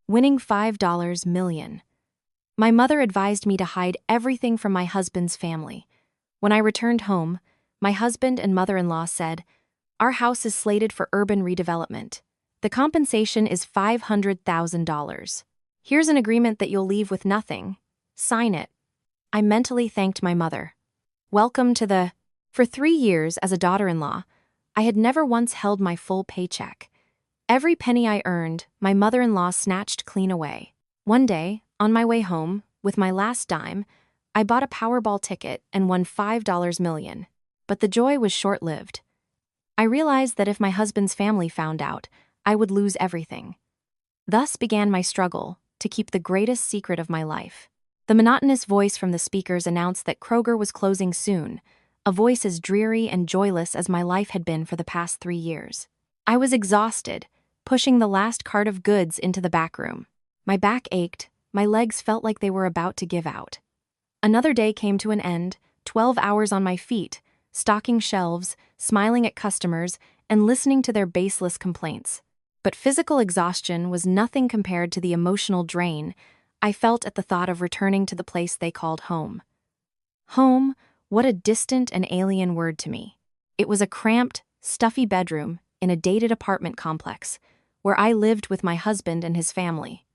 Winning $5 million. My mother advised me to hide everything from my husband's family. When I returned home, my husband and mother-in-law said, "Our house is slated for urban redevelopment. The compensation is $500,000. Here's an agreement that you'll leave with nothing. Sign it." I mentally thanked my mother. Welcome to the... For 3 years as a daughter-in-law, I had never once held my full paycheck. Every penny I earned, my mother-in-law snatched clean away. One day, on my way home, with my last dime, I bought a Powerball ticket and won $5 million. But the joy was short-lived. I realized that if my husband's family found out, I would lose everything. Thus began my struggle to keep the greatest secret of my life. The monotonous voice from the speakers announced that Kroger was closing soon, a voice as dreary and joyless as my life had been for the past 3 years. I was exhausted, pushing the last cart of goods into the back room. My back ached, my legs felt like they were about to give out. Another day came to an end, 12 hours on my feet, stocking shelves, smiling at customers, and listening to their baseless complaints. But physical exhaustion was nothing compared to the emotional drain I felt at the thought of returning to the place they called home. Home, what a distant and alien word to me. It was a cramped, stuffy bedroom in a dated apartment complex, where I lived with my husband and his family.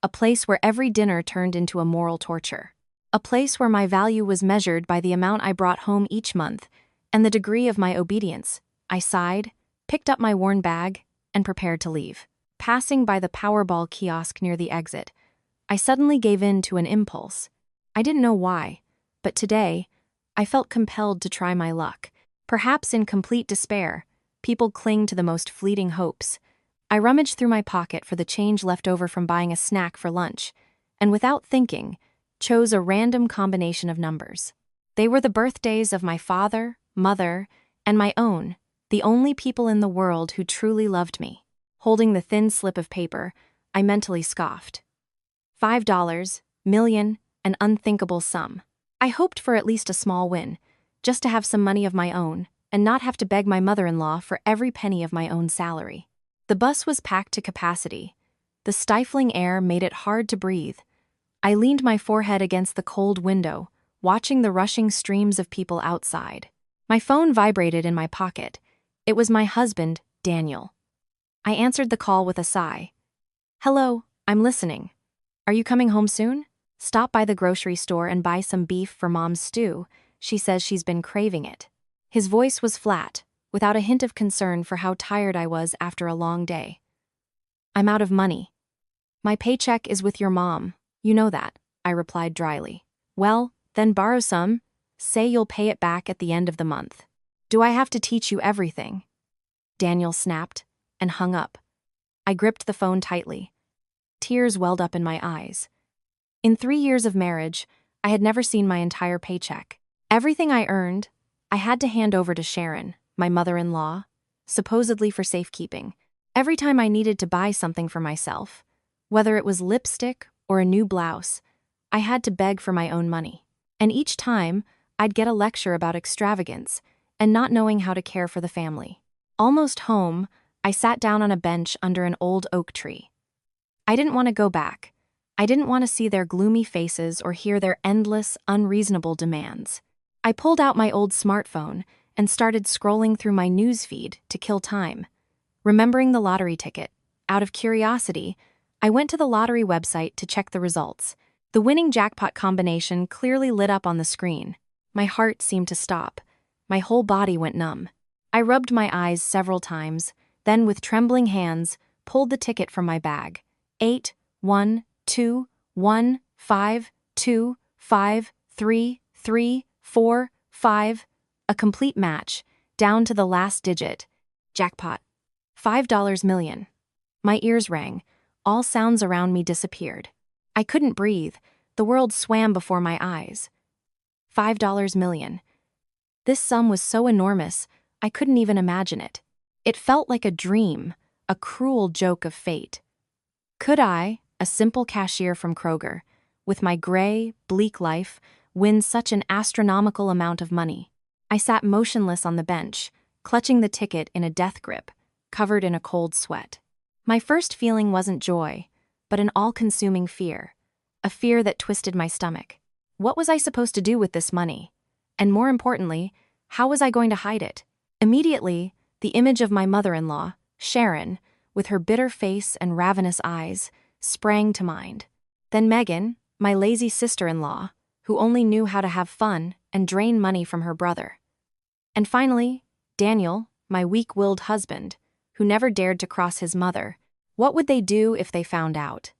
A place where every dinner turned into a moral torture. A place where my value was measured by the amount I brought home each month and the degree of my obedience. I sighed, picked up my worn bag, and prepared to leave. Passing by the Powerball kiosk near the exit, I suddenly gave in to an impulse. I didn't know why, but today, I felt compelled to try my luck. Perhaps in complete despair, people cling to the most fleeting hopes. I rummaged through my pocket for the change left over from buying a snack for lunch, and without thinking, chose a random combination of numbers. They were the birthdays of my father, mother, and my own, the only people in the world who truly loved me. Holding the thin slip of paper, I mentally scoffed. $5 million, an unthinkable sum. I hoped for at least a small win, just to have some money of my own, and not have to beg my mother-in-law for every penny of my own salary. The bus was packed to capacity. The stifling air made it hard to breathe. I leaned my forehead against the cold window, watching the rushing streams of people outside. My phone vibrated in my pocket. It was my husband, Daniel. I answered the call with a sigh. "Hello, I'm listening. Are you coming home soon? Stop by the grocery store and buy some beef for Mom's stew. She says she's been craving it." His voice was flat, without a hint of concern for how tired I was after a long day. "I'm out of money." "My paycheck is with your mom. You know that," I replied dryly. "Well, then borrow some. Say you'll pay it back at the end of the month." "Do I have to teach you everything?" Daniel snapped and hung up. I gripped the phone tightly. Tears welled up in my eyes. In 3 years of marriage, I had never seen my entire paycheck. Everything I earned, I had to hand over to Sharon, my mother-in-law, supposedly for safekeeping. Every time I needed to buy something for myself, whether it was lipstick or a new blouse, I had to beg for my own money. And each time, I'd get a lecture about extravagance and not knowing how to care for the family. Almost home, I sat down on a bench under an old oak tree. I didn't want to go back. I didn't want to see their gloomy faces or hear their endless, unreasonable demands. I pulled out my old smartphone and started scrolling through my news feed to kill time. Remembering the lottery ticket, out of curiosity, I went to the lottery website to check the results. The winning jackpot combination clearly lit up on the screen. My heart seemed to stop. My whole body went numb. I rubbed my eyes several times, then with trembling hands, pulled the ticket from my bag. 8, 1, 2, 1, 5, 2, 5, 3, 3, 4, 5. A complete match, down to the last digit. Jackpot. $5 million. My ears rang. All sounds around me disappeared. I couldn't breathe. The world swam before my eyes. $5 million. This sum was so enormous, I couldn't even imagine it. It felt like a dream, a cruel joke of fate. Could I, a simple cashier from Kroger, with my gray, bleak life, win such an astronomical amount of money? I sat motionless on the bench, clutching the ticket in a death grip, covered in a cold sweat. My first feeling wasn't joy. but an all-consuming fear. A fear that twisted my stomach. What was I supposed to do with this money? And more importantly, how was I going to hide it? Immediately, the image of my mother-in-law, Sharon, with her bitter face and ravenous eyes, sprang to mind. Then Megan, my lazy sister-in-law, who only knew how to have fun and drain money from her brother. And finally, Daniel, my weak-willed husband, who never dared to cross his mother. What would they do if they found out?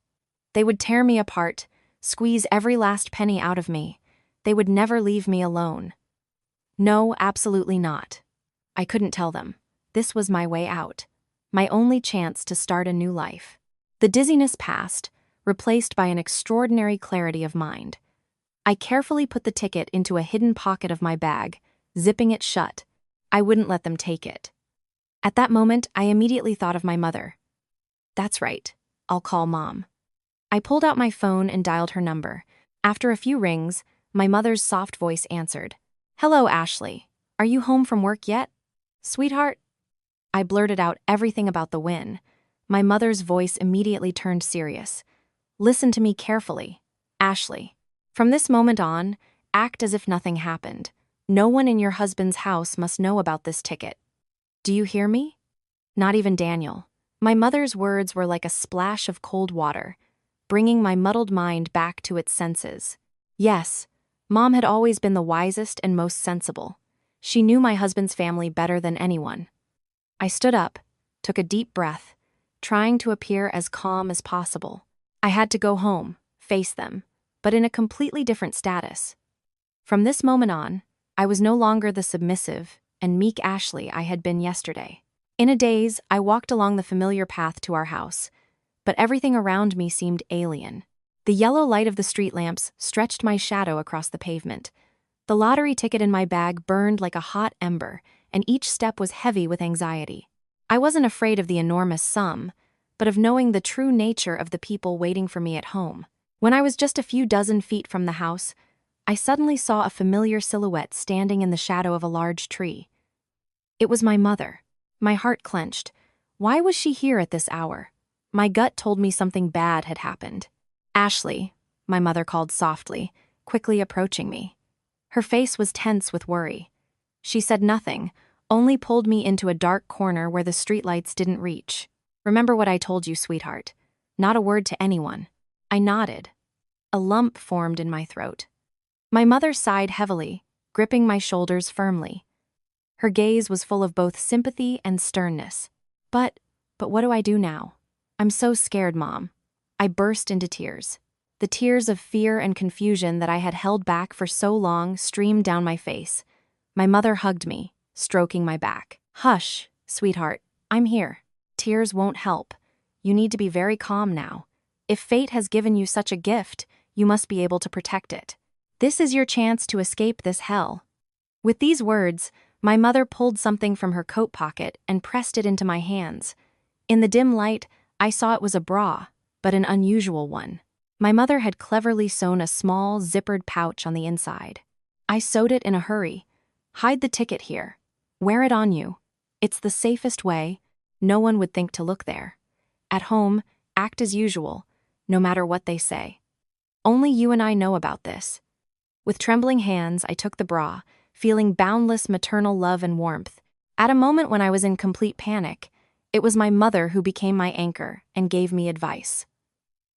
They would tear me apart, squeeze every last penny out of me. They would never leave me alone. No, absolutely not. I couldn't tell them. This was my way out. My only chance to start a new life. The dizziness passed, replaced by an extraordinary clarity of mind. I carefully put the ticket into a hidden pocket of my bag, zipping it shut. I wouldn't let them take it. At that moment, I immediately thought of my mother. That's right. I'll call Mom. I pulled out my phone and dialed her number. After a few rings, my mother's soft voice answered. Hello, Ashley. Are you home from work yet? Sweetheart? I blurted out everything about the win. My mother's voice immediately turned serious. Listen to me carefully, Ashley. From this moment on, act as if nothing happened. No one in your husband's house must know about this ticket. Do you hear me? Not even Daniel. My mother's words were like a splash of cold water, bringing my muddled mind back to its senses. Yes, Mom had always been the wisest and most sensible. She knew my husband's family better than anyone. I stood up, took a deep breath, trying to appear as calm as possible. I had to go home, face them, but in a completely different status. From this moment on, I was no longer the submissive and meek Ashley I had been yesterday. In a daze, I walked along the familiar path to our house, but everything around me seemed alien. The yellow light of the street lamps stretched my shadow across the pavement. The lottery ticket in my bag burned like a hot ember, and each step was heavy with anxiety. I wasn't afraid of the enormous sum, but of knowing the true nature of the people waiting for me at home. When I was just a few dozen feet from the house, I suddenly saw a familiar silhouette standing in the shadow of a large tree. It was my mother. My heart clenched. Why was she here at this hour? My gut told me something bad had happened. Ashley, my mother called softly, quickly approaching me. Her face was tense with worry. She said nothing, only pulled me into a dark corner where the streetlights didn't reach. Remember what I told you, sweetheart. Not a word to anyone. I nodded. A lump formed in my throat. My mother sighed heavily, gripping my shoulders firmly. Her gaze was full of both sympathy and sternness. But what do I do now? I'm so scared, Mom. I burst into tears. The tears of fear and confusion that I had held back for so long streamed down my face. My mother hugged me, stroking my back. Hush, sweetheart, I'm here. Tears won't help. You need to be very calm now. If fate has given you such a gift, you must be able to protect it. This is your chance to escape this hell. With these words, my mother pulled something from her coat pocket and pressed it into my hands. In the dim light, I saw it was a bra, but an unusual one. My mother had cleverly sewn a small, zippered pouch on the inside. I sewed it in a hurry. Hide the ticket here. Wear it on you. It's the safest way. No one would think to look there. At home, act as usual, no matter what they say. Only you and I know about this. With trembling hands, I took the bra, feeling boundless maternal love and warmth. At a moment when I was in complete panic, it was my mother who became my anchor and gave me advice.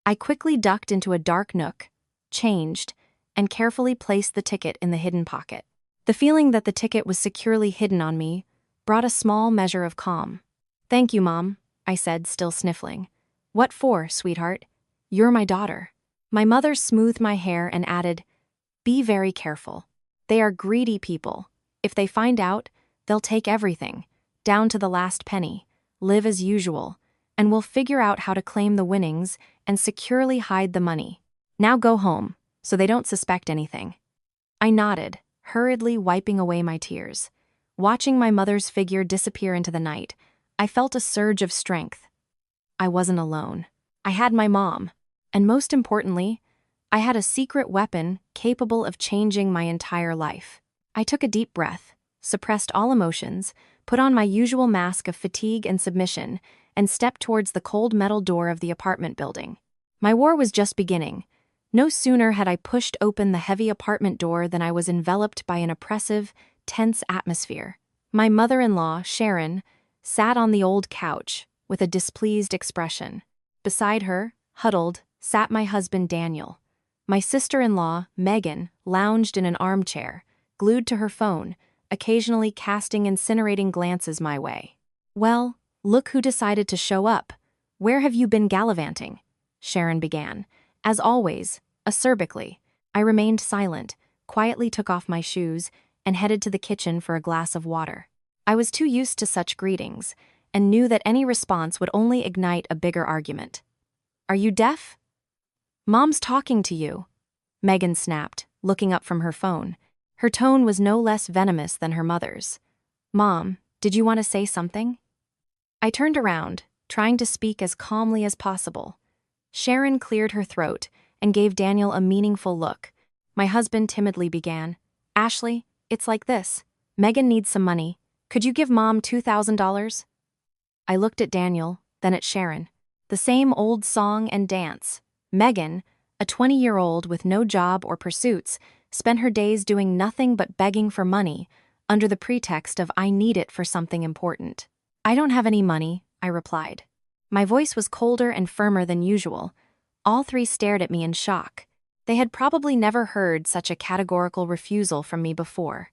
I quickly ducked into a dark nook, changed, and carefully placed the ticket in the hidden pocket. The feeling that the ticket was securely hidden on me brought a small measure of calm. Thank you, Mom, I said, still sniffling. What for, sweetheart? You're my daughter. My mother smoothed my hair and added, Be very careful. They are greedy people. If they find out, they'll take everything, down to the last penny, live as usual, and we'll figure out how to claim the winnings and securely hide the money. Now go home, so they don't suspect anything. I nodded, hurriedly wiping away my tears. Watching my mother's figure disappear into the night, I felt a surge of strength. I wasn't alone. I had my mom, and most importantly, I had a secret weapon capable of changing my entire life. I took a deep breath, suppressed all emotions, put on my usual mask of fatigue and submission, and stepped towards the cold metal door of the apartment building. My war was just beginning. No sooner had I pushed open the heavy apartment door than I was enveloped by an oppressive, tense atmosphere. My mother-in-law, Sharon, sat on the old couch with a displeased expression. Beside her, huddled, sat my husband Daniel. My sister-in-law, Megan, lounged in an armchair, glued to her phone, occasionally casting incinerating glances my way. "Well, look who decided to show up. Where have you been gallivanting?" Sharon began. As always, acerbically. I remained silent, quietly took off my shoes, and headed to the kitchen for a glass of water. I was too used to such greetings, and knew that any response would only ignite a bigger argument. "Are you deaf?" "Mom's talking to you," Megan snapped, looking up from her phone. Her tone was no less venomous than her mother's. "Mom, did you want to say something?" I turned around, trying to speak as calmly as possible. Sharon cleared her throat and gave Daniel a meaningful look. My husband timidly began, "Ashley, it's like this. Megan needs some money. Could you give Mom $2,000? I looked at Daniel, then at Sharon. The same old song and dance. Megan, a 20-year-old with no job or pursuits, spent her days doing nothing but begging for money, under the pretext of "I need it for something important." "I don't have any money," I replied. My voice was colder and firmer than usual. All three stared at me in shock. They had probably never heard such a categorical refusal from me before.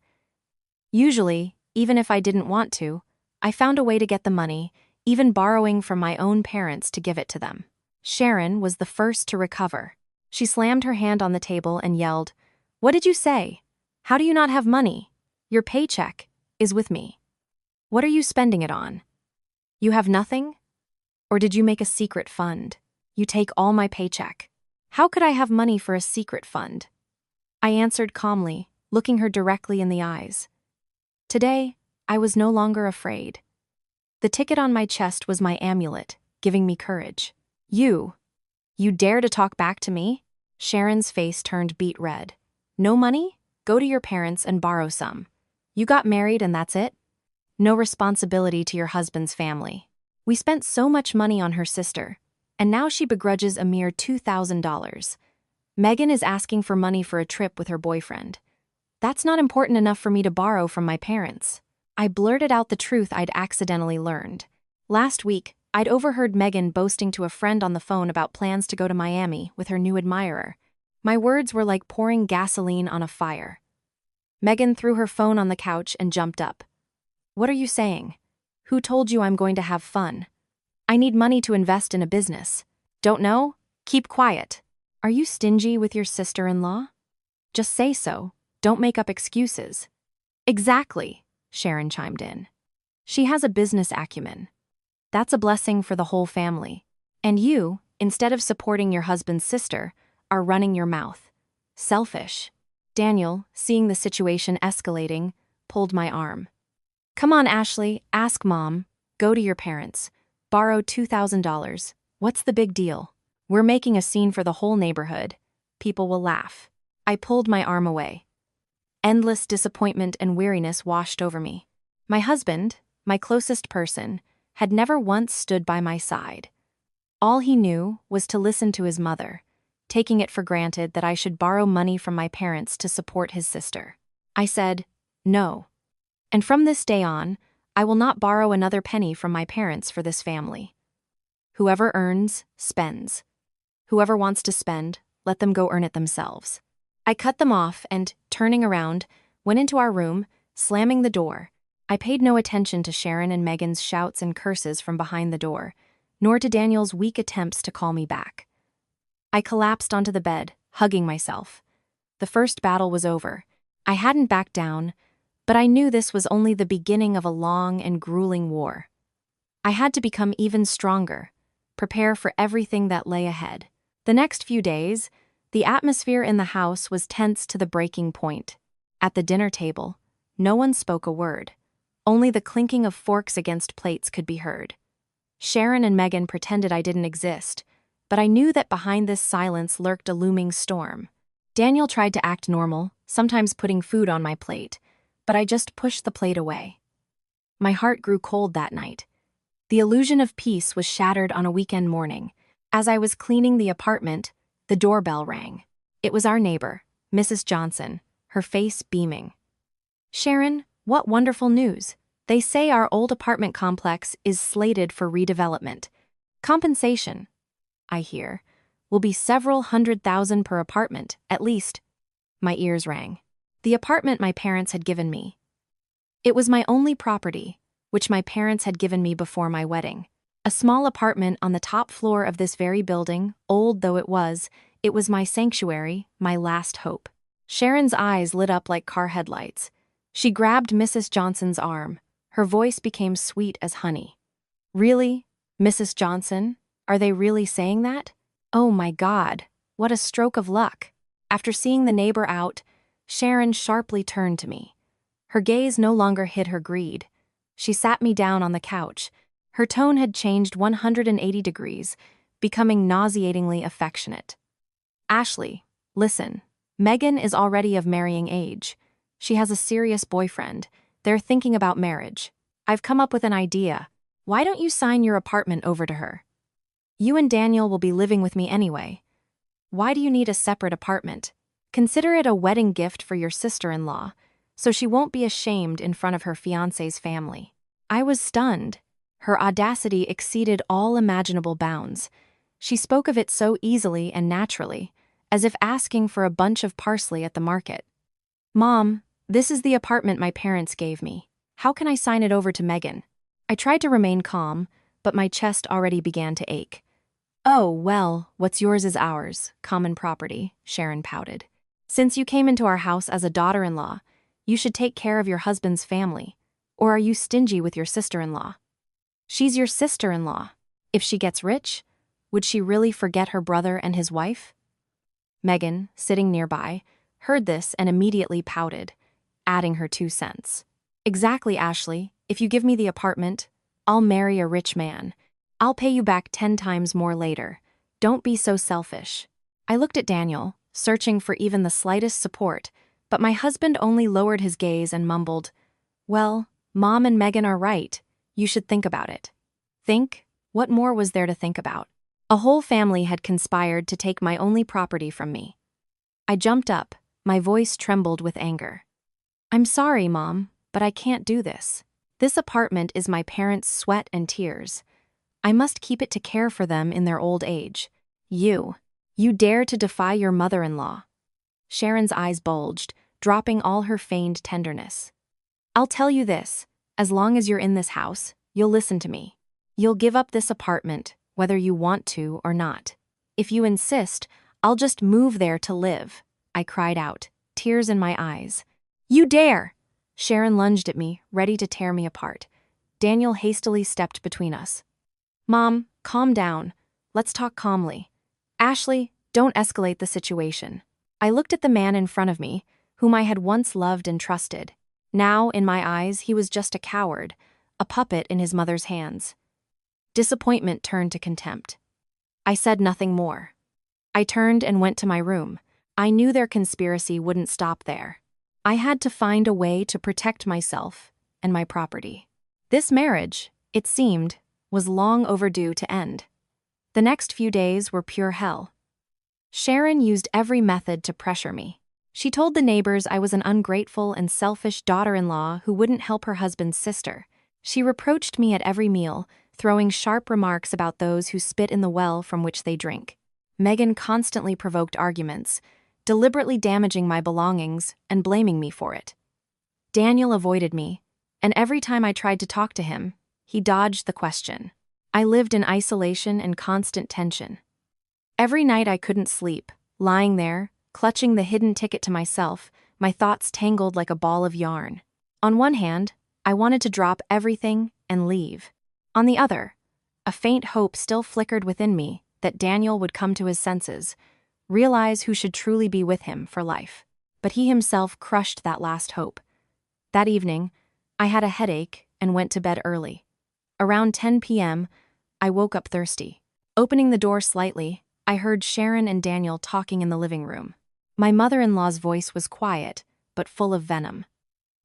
Usually, even if I didn't want to, I found a way to get the money, even borrowing from my own parents to give it to them. Sharon was the first to recover. She slammed her hand on the table and yelled, "What did you say? How do you not have money? Your paycheck is with me. What are you spending it on? You have nothing? Or did you make a secret fund? You take all my paycheck. How could I have money for a secret fund?" I answered calmly, looking her directly in the eyes. Today, I was no longer afraid. The ticket on my chest was my amulet, giving me courage. You dare to talk back to me?" Sharon's face turned beet red. "No money? Go to your parents and borrow some. You got married and that's it? No responsibility to your husband's family. We spent so much money on her sister, and now she begrudges a mere $2,000. Megan is asking for money for a trip with her boyfriend. That's not important enough for me to borrow from my parents." I blurted out the truth I'd accidentally learned. Last week, I'd overheard Megan boasting to a friend on the phone about plans to go to Miami with her new admirer. My words were like pouring gasoline on a fire. Megan threw her phone on the couch and jumped up. "What are you saying? Who told you I'm going to have fun? I need money to invest in a business. Don't know? Keep quiet. Are you stingy with your sister-in-law? Just say so. Don't make up excuses." "Exactly," Sharon chimed in. "She has a business acumen. That's a blessing for the whole family. And you, instead of supporting your husband's sister, are running your mouth. Selfish." Daniel, seeing the situation escalating, pulled my arm. "Come on, Ashley, ask Mom. Go to your parents. Borrow $2,000. What's the big deal? We're making a scene for the whole neighborhood. People will laugh." I pulled my arm away. Endless disappointment and weariness washed over me. My husband, my closest person, had never once stood by my side. All he knew was to listen to his mother, taking it for granted that I should borrow money from my parents to support his sister. I said, "No. And from this day on, I will not borrow another penny from my parents for this family. Whoever earns, spends. Whoever wants to spend, let them go earn it themselves." I cut them off and, turning around, went into our room, slamming the door. I paid no attention to Sharon and Megan's shouts and curses from behind the door, nor to Daniel's weak attempts to call me back. I collapsed onto the bed, hugging myself. The first battle was over. I hadn't backed down, but I knew this was only the beginning of a long and grueling war. I had to become even stronger, prepare for everything that lay ahead. The next few days, the atmosphere in the house was tense to the breaking point. At the dinner table, no one spoke a word. Only the clinking of forks against plates could be heard. Sharon and Megan pretended I didn't exist, but I knew that behind this silence lurked a looming storm. Daniel tried to act normal, sometimes putting food on my plate, but I just pushed the plate away. My heart grew cold that night. The illusion of peace was shattered on a weekend morning. As I was cleaning the apartment, the doorbell rang. It was our neighbor, Mrs. Johnson, her face beaming. "Sharon, what wonderful news. They say our old apartment complex is slated for redevelopment. Compensation, I hear, will be several $100,000 per apartment, at least." My ears rang. The apartment my parents had given me. It was my only property, which my parents had given me before my wedding. A small apartment on the top floor of this very building, old though it was my sanctuary, my last hope. Sharon's eyes lit up like car headlights. She grabbed Mrs. Johnson's arm. Her voice became sweet as honey. "Really, Mrs. Johnson? Are they really saying that? Oh my God, what a stroke of luck." After seeing the neighbor out, Sharon sharply turned to me. Her gaze no longer hid her greed. She sat me down on the couch. Her tone had changed 180 degrees, becoming nauseatingly affectionate. "Ashley, listen. Megan is already of marrying age. She has a serious boyfriend. They're thinking about marriage. I've come up with an idea. Why don't you sign your apartment over to her? You and Daniel will be living with me anyway. Why do you need a separate apartment? Consider it a wedding gift for your sister-in-law, so she won't be ashamed in front of her fiancé's family." I was stunned. Her audacity exceeded all imaginable bounds. She spoke of it so easily and naturally, as if asking for a bunch of parsley at the market. "Mom, this is the apartment my parents gave me. How can I sign it over to Megan?" I tried to remain calm, but my chest already began to ache. "Oh, well, what's yours is ours, common property," Sharon pouted. "Since you came into our house as a daughter-in-law, you should take care of your husband's family. Or are you stingy with your sister-in-law? She's your sister-in-law. If she gets rich, would she really forget her brother and his wife?" Megan, sitting nearby, heard this and immediately pouted, adding her 2 cents. "Exactly, Ashley. If you give me the apartment, I'll marry a rich man. I'll pay you back 10 times more later. Don't be so selfish." I looked at Daniel, searching for even the slightest support, but my husband only lowered his gaze and mumbled, "Well, Mom and Megan are right. You should think about it." Think? What more was there to think about? A whole family had conspired to take my only property from me. I jumped up, my voice trembled with anger. "I'm sorry, Mom, but I can't do this. This apartment is my parents' sweat and tears. I must keep it to care for them in their old age. You dare to defy your mother-in-law." Sharon's eyes bulged, dropping all her feigned tenderness. "I'll tell you this, as long as you're in this house, you'll listen to me. You'll give up this apartment, whether you want to or not. If you insist, I'll just move there to live," I cried out, tears in my eyes. "You dare!" Sharon lunged at me, ready to tear me apart. Daniel hastily stepped between us. "Mom, calm down. Let's talk calmly. Ashley, don't escalate the situation." I looked at the man in front of me, whom I had once loved and trusted. Now, in my eyes, he was just a coward, a puppet in his mother's hands. Disappointment turned to contempt. I said nothing more. I turned and went to my room. I knew their conspiracy wouldn't stop there. I had to find a way to protect myself and my property. This marriage, it seemed, was long overdue to end. The next few days were pure hell. Sharon used every method to pressure me. She told the neighbors I was an ungrateful and selfish daughter-in-law who wouldn't help her husband's sister. She reproached me at every meal, throwing sharp remarks about those who spit in the well from which they drink. Megan constantly provoked arguments, deliberately damaging my belongings and blaming me for it. Daniel avoided me, and every time I tried to talk to him, he dodged the question. I lived in isolation and constant tension. Every night I couldn't sleep, lying there, clutching the hidden ticket to myself, my thoughts tangled like a ball of yarn. On one hand, I wanted to drop everything and leave. On the other, a faint hope still flickered within me that Daniel would come to his senses, realize who should truly be with him for life. But he himself crushed that last hope. That evening, I had a headache and went to bed early. Around 10 p.m., I woke up thirsty. Opening the door slightly, I heard Sharon and Daniel talking in the living room. My mother-in-law's voice was quiet, but full of venom.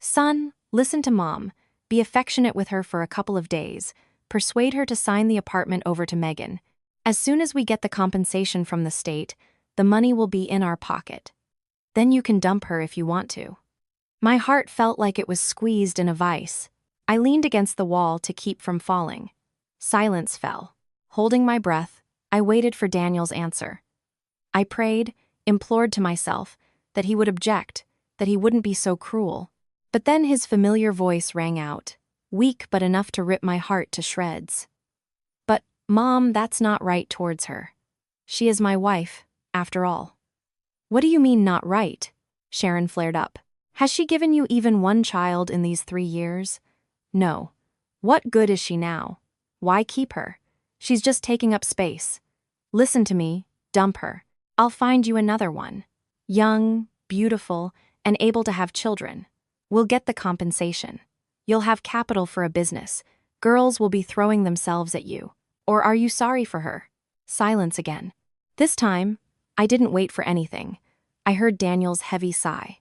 "Son, listen to Mom. Be affectionate with her for a couple of days. Persuade her to sign the apartment over to Megan. As soon as we get the compensation from the state, the money will be in our pocket. Then you can dump her if you want to." My heart felt like it was squeezed in a vice. I leaned against the wall to keep from falling. Silence fell. Holding my breath, I waited for Daniel's answer. I prayed, implored to myself, that he would object, that he wouldn't be so cruel. But then his familiar voice rang out, weak but enough to rip my heart to shreds. "But, Mom, that's not right towards her. She is my wife, after all." "What do you mean not right?" Sharon flared up. "Has she given you even one child in these 3 years? No. What good is she now? Why keep her? She's just taking up space. Listen to me, dump her. I'll find you another one. Young, beautiful, and able to have children. We'll get the compensation. You'll have capital for a business. Girls will be throwing themselves at you. Or are you sorry for her?" Silence again. This time, I didn't wait for anything. I heard Daniel's heavy sigh.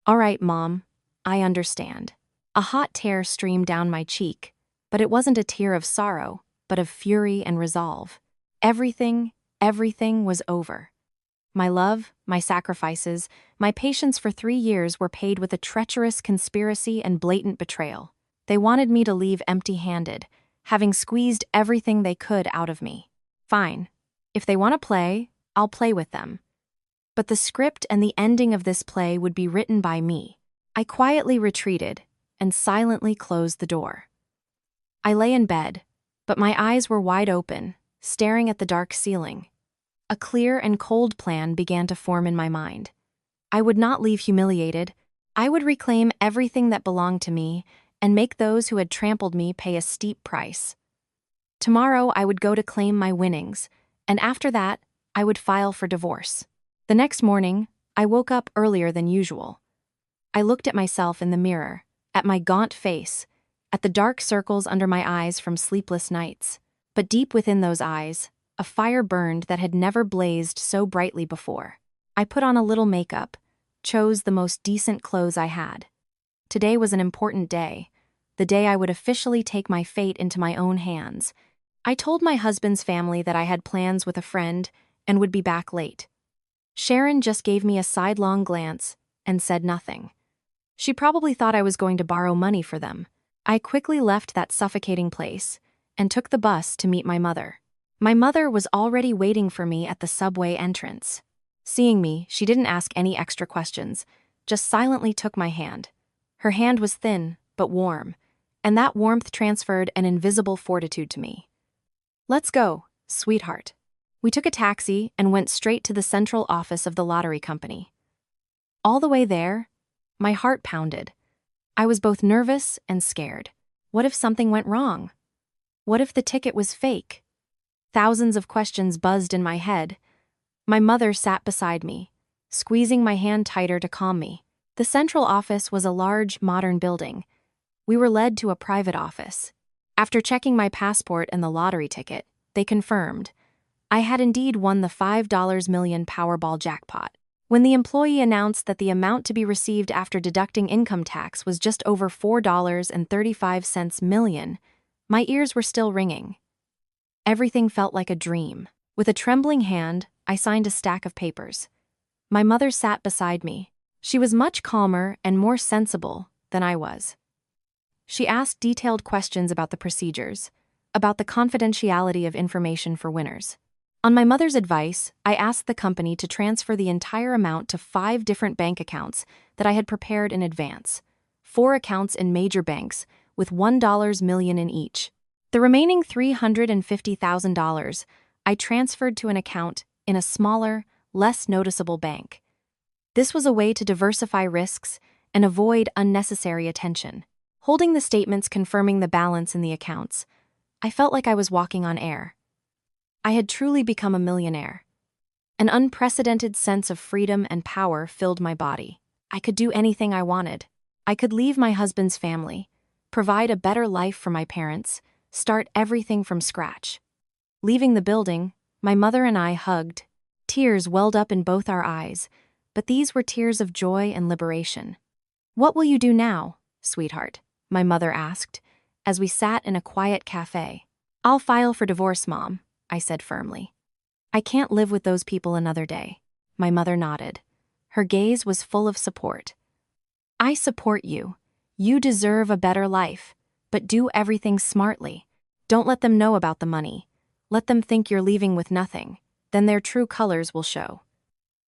"All right, Mom, I understand." A hot tear streamed down my cheek, but it wasn't a tear of sorrow, but of fury and resolve. Everything was over. My love, my sacrifices, my patience for 3 years were paid with a treacherous conspiracy and blatant betrayal. They wanted me to leave empty-handed, having squeezed everything they could out of me. Fine. If they want to play, I'll play with them. But the script and the ending of this play would be written by me. I quietly retreated and silently closed the door. I lay in bed, but my eyes were wide open, staring at the dark ceiling. A clear and cold plan began to form in my mind. I would not leave humiliated. I would reclaim everything that belonged to me and make those who had trampled me pay a steep price. Tomorrow I would go to claim my winnings, and after that, I would file for divorce. The next morning, I woke up earlier than usual. I looked at myself in the mirror, at my gaunt face, at the dark circles under my eyes from sleepless nights. But deep within those eyes, a fire burned that had never blazed so brightly before. I put on a little makeup, chose the most decent clothes I had. Today was an important day, the day I would officially take my fate into my own hands. I told my husband's family that I had plans with a friend and would be back late. Sharon just gave me a sidelong glance and said nothing. She probably thought I was going to borrow money for them. I quickly left that suffocating place and took the bus to meet my mother. My mother was already waiting for me at the subway entrance. Seeing me, she didn't ask any extra questions, just silently took my hand. Her hand was thin, but warm, and that warmth transferred an invisible fortitude to me. "Let's go, sweetheart." We took a taxi and went straight to the central office of the lottery company. All the way there, my heart pounded. I was both nervous and scared. What if something went wrong? What if the ticket was fake? Thousands of questions buzzed in my head. My mother sat beside me, squeezing my hand tighter to calm me. The central office was a large, modern building. We were led to a private office. After checking my passport and the lottery ticket, they confirmed I had indeed won the $5 million Powerball jackpot. When the employee announced that the amount to be received after deducting income tax was just over $4.35 million, my ears were still ringing. Everything felt like a dream. With a trembling hand, I signed a stack of papers. My mother sat beside me. She was much calmer and more sensible than I was. She asked detailed questions about the procedures, about the confidentiality of information for winners. On my mother's advice, I asked the company to transfer the entire amount to 5 different bank accounts that I had prepared in advance, 4 accounts in major banks with $1 million in each. The remaining $350,000 I transferred to an account in a smaller, less noticeable bank. This was a way to diversify risks and avoid unnecessary attention. Holding the statements confirming the balance in the accounts, I felt like I was walking on air. I had truly become a millionaire. An unprecedented sense of freedom and power filled my body. I could do anything I wanted. I could leave my husband's family, provide a better life for my parents, start everything from scratch. Leaving the building, my mother and I hugged. Tears welled up in both our eyes, but these were tears of joy and liberation. "What will you do now, sweetheart?" my mother asked, as we sat in a quiet cafe. "I'll file for divorce, Mom," I said firmly. I can't live with those people another day. My mother nodded. Her gaze was full of support. I support you. You deserve a better life, but do everything smartly. Don't let them know about the money. Let them think you're leaving with nothing. Then their true colors will show.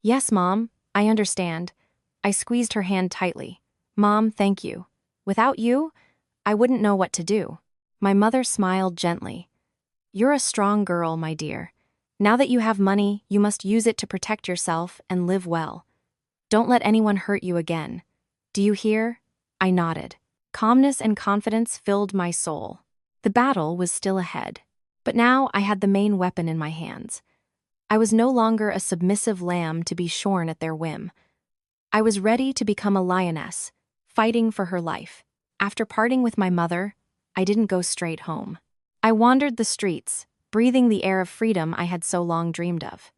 Yes, Mom, I understand. I squeezed her hand tightly. Mom, thank you. Without you, I wouldn't know what to do. My mother smiled gently. You're a strong girl, my dear. Now that you have money, you must use it to protect yourself and live well. Don't let anyone hurt you again. Do you hear? I nodded. Calmness and confidence filled my soul. The battle was still ahead, but now I had the main weapon in my hands. I was no longer a submissive lamb to be shorn at their whim. I was ready to become a lioness, fighting for her life. After parting with my mother, I didn't go straight home. I wandered the streets, breathing the air of freedom I had so long dreamed of.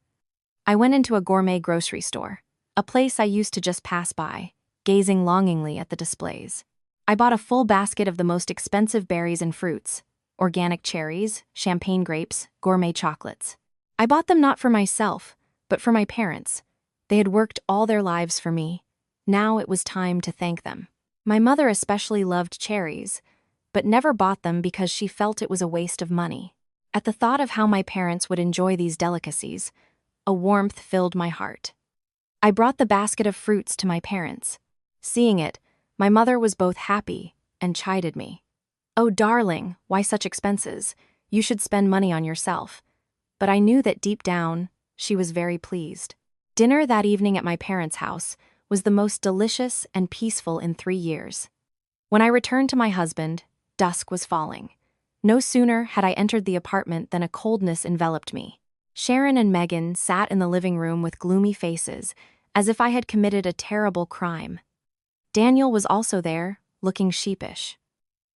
I went into a gourmet grocery store, a place I used to just pass by, gazing longingly at the displays. I bought a full basket of the most expensive berries and fruits, organic cherries, champagne grapes, gourmet chocolates. I bought them not for myself, but for my parents. They had worked all their lives for me. Now it was time to thank them. My mother especially loved cherries, but never bought them because she felt it was a waste of money. At the thought of how my parents would enjoy these delicacies, a warmth filled my heart. I brought the basket of fruits to my parents. Seeing it, my mother was both happy and chided me. Oh, darling, why such expenses? You should spend money on yourself. But I knew that deep down, she was very pleased. Dinner that evening at my parents' house was the most delicious and peaceful in 3 years. When I returned to my husband, dusk was falling. No sooner had I entered the apartment than a coldness enveloped me. Sharon and Megan sat in the living room with gloomy faces, as if I had committed a terrible crime. Daniel was also there, looking sheepish.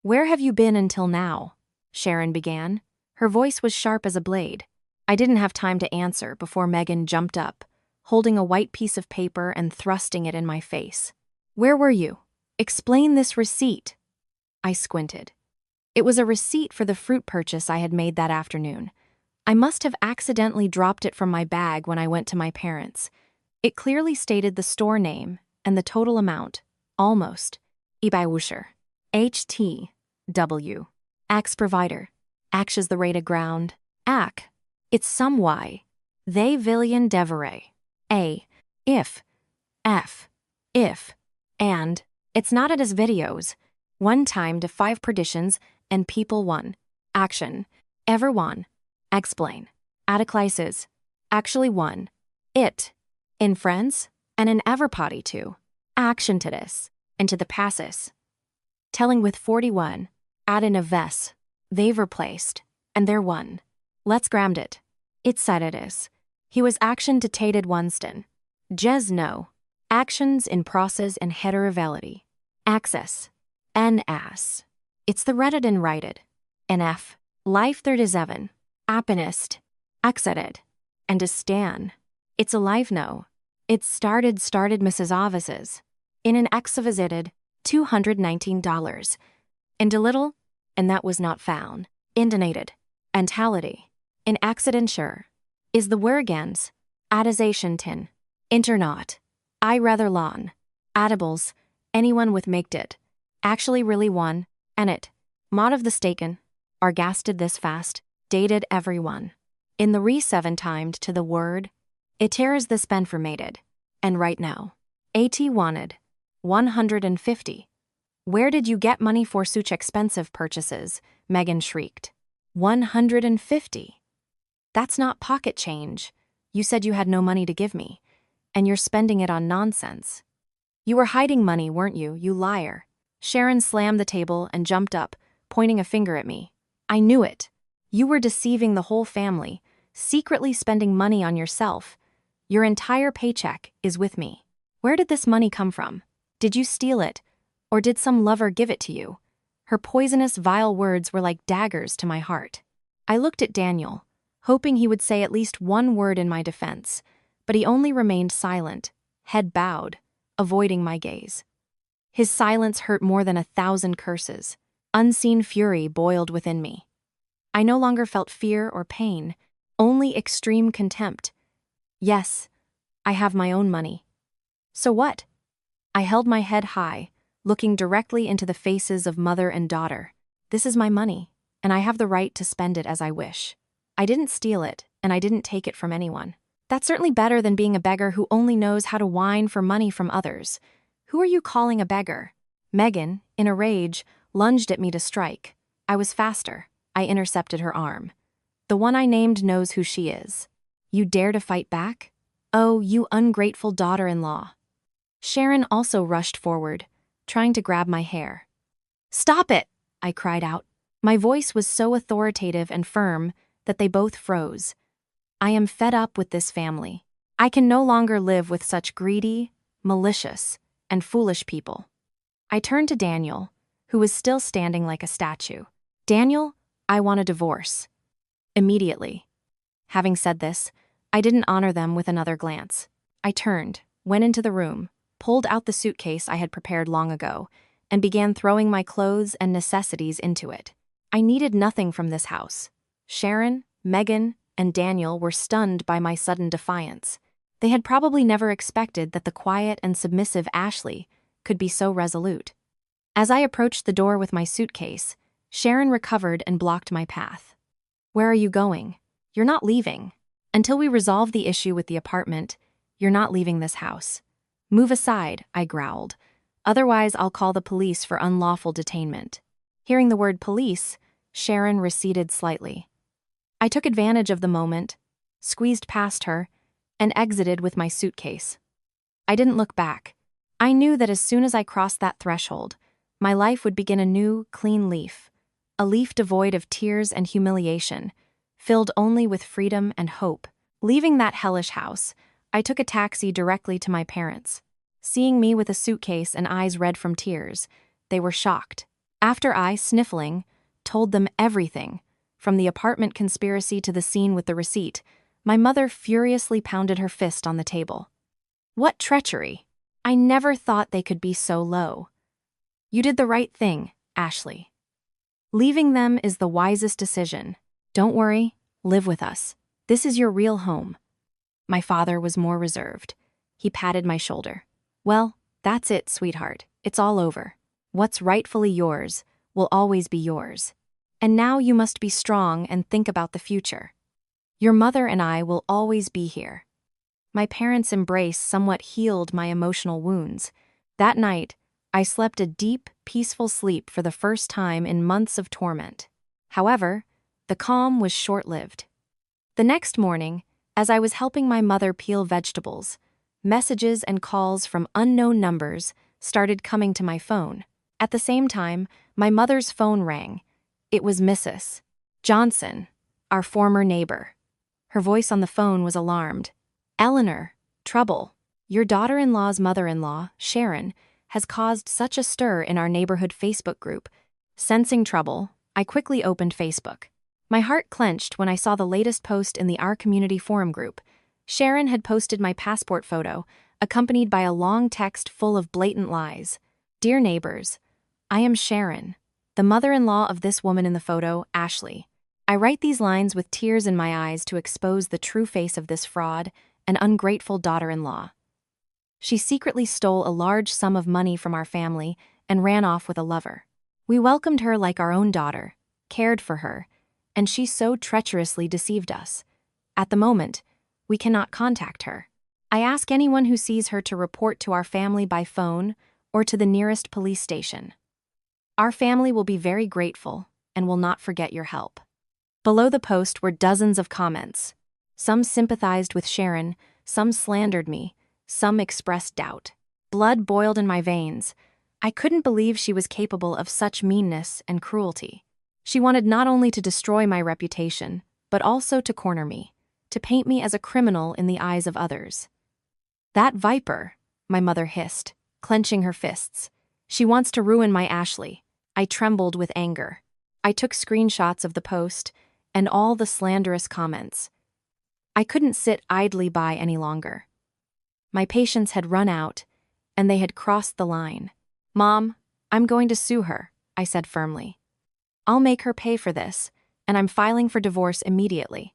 Where have you been until now? Sharon began. Her voice was sharp as a blade. I didn't have time to answer before Megan jumped up, holding a white piece of paper and thrusting it in my face. Where were you? Explain this receipt. I squinted. It was a receipt for the fruit purchase I had made that afternoon. I must have accidentally dropped it from my bag when I went to my parents. It clearly stated the store name and the total amount, almost. Ibaiwusher. HTW. Ax provider. Ax is the rate of ground. Ac. It's some Y. They villian devere. A. If. F. If. And. It's not at his videos. 1 time to 5 perditions and people 1. Action. Ever 1. Explain. Adaclysis. Actually 1. It. In friends. And in everpotty 2. Action to this. And to the passes. Telling with 41. Add in a ves. They've replaced. And they're 1. Let's grammed it. It said it is. He was action detated Oneston. Jes no. Actions in process and heterovalidity. Access. NS. It's the Reddit and righted. NF. Life 37. Appenist. Acceted. And to stan. It's alive no. It started Mrs. Ovis's. In an ex visited, $219. And a little, and that was not found. Indonated. Antality. In accident sure. Is the wergans. Adization tin. Internaut. I rather lawn. Adibles. Anyone with maked it. Actually really one. And it. Mod of the staken. Argasted this fast. Dated everyone. In the re-7 timed to the word. Iteras this benformated. And right now. AT wanted. 150. Where did you get money for such expensive purchases? Megan shrieked. 150. That's not pocket change. You said you had no money to give me. And you're spending it on nonsense. You were hiding money, weren't you, you liar? Sharon slammed the table and jumped up, pointing a finger at me. I knew it. You were deceiving the whole family, secretly spending money on yourself. Your entire paycheck is with me. Where did this money come from? Did you steal it? Or did some lover give it to you? Her poisonous, vile words were like daggers to my heart. I looked at Daniel, hoping he would say at least one word in my defense, but he only remained silent, head bowed, avoiding my gaze. His silence hurt more than 1,000 curses. Unseen fury boiled within me. I no longer felt fear or pain, Only extreme contempt. Yes, I have my own money. So what? I held my head high, looking directly into the faces of mother and daughter. This is my money, and I have the right to spend it as I wish. I didn't steal it, and I didn't take it from anyone. That's certainly better than being a beggar who only knows how to whine for money from others. Who are you calling a beggar? Megan, in a rage, lunged at me to strike. I was faster. I intercepted her arm. The one I named knows who she is. You dare to fight back? Oh, you ungrateful daughter-in-law. Sharon also rushed forward, trying to grab my hair. Stop it! I cried out. My voice was so authoritative and firm that they both froze. I am fed up with this family. I can no longer live with such greedy, malicious, and foolish people. I turned to Daniel, who was still standing like a statue. Daniel, I want a divorce. Immediately. Having said this, I didn't honor them with another glance. I turned, went into the room, pulled out the suitcase I had prepared long ago, and began throwing my clothes and necessities into it. I needed nothing from this house. Sharon, Megan, and Daniel were stunned by my sudden defiance. They had probably never expected that the quiet and submissive Ashley could be so resolute. As I approached the door with my suitcase, Sharon recovered and blocked my path. Where are you going? You're not leaving. Until we resolve the issue with the apartment, you're not leaving this house. Move aside, I growled. Otherwise, I'll call the police for unlawful detainment. Hearing the word police, Sharon receded slightly. I took advantage of the moment, squeezed past her, and exited with my suitcase. I didn't look back. I knew that as soon as I crossed that threshold, my life would begin a new, clean leaf, a leaf devoid of tears and humiliation, filled only with freedom and hope. Leaving that hellish house, I took a taxi directly to my parents. Seeing me with a suitcase and eyes red from tears, they were shocked. After I, sniffling, told them everything, from the apartment conspiracy to the scene with the receipt, my mother furiously pounded her fist on the table. What treachery! I never thought they could be so low. You did the right thing, Ashley. Leaving them is the wisest decision. Don't worry, live with us. This is your real home. My father was more reserved. He patted my shoulder. Well, that's it, sweetheart. It's all over. What's rightfully yours will always be yours. And now you must be strong and think about the future. Your mother and I will always be here. My parents' embrace somewhat healed my emotional wounds. That night, I slept a deep, peaceful sleep for the first time in months of torment. However, the calm was short-lived. The next morning, as I was helping my mother peel vegetables, messages and calls from unknown numbers started coming to my phone. At the same time, my mother's phone rang. It was Mrs. Johnson, our former neighbor. Her voice on the phone was alarmed. Eleanor, trouble. Your daughter-in-law's mother-in-law, Sharon, has caused such a stir in our neighborhood Facebook group. Sensing trouble, I quickly opened Facebook. My heart clenched when I saw the latest post in the Our Community forum group. Sharon had posted my passport photo, accompanied by a long text full of blatant lies. Dear neighbors, I am Sharon, the mother-in-law of this woman in the photo, Ashley. I write these lines with tears in my eyes to expose the true face of this fraud and ungrateful daughter-in-law. She secretly stole a large sum of money from our family and ran off with a lover. We welcomed her like our own daughter, cared for her, and she so treacherously deceived us. At the moment, we cannot contact her. I ask anyone who sees her to report to our family by phone or to the nearest police station. Our family will be very grateful and will not forget your help. Below the post were dozens of comments. Some sympathized with Sharon, some slandered me, some expressed doubt. Blood boiled in my veins. I couldn't believe she was capable of such meanness and cruelty. She wanted not only to destroy my reputation, but also to corner me, to paint me as a criminal in the eyes of others. That viper, my mother hissed, clenching her fists. She wants to ruin my Ashley. I trembled with anger. I took screenshots of the post and all the slanderous comments. I couldn't sit idly by any longer. My patience had run out, and they had crossed the line. Mom, I'm going to sue her, I said firmly. I'll make her pay for this, and I'm filing for divorce immediately.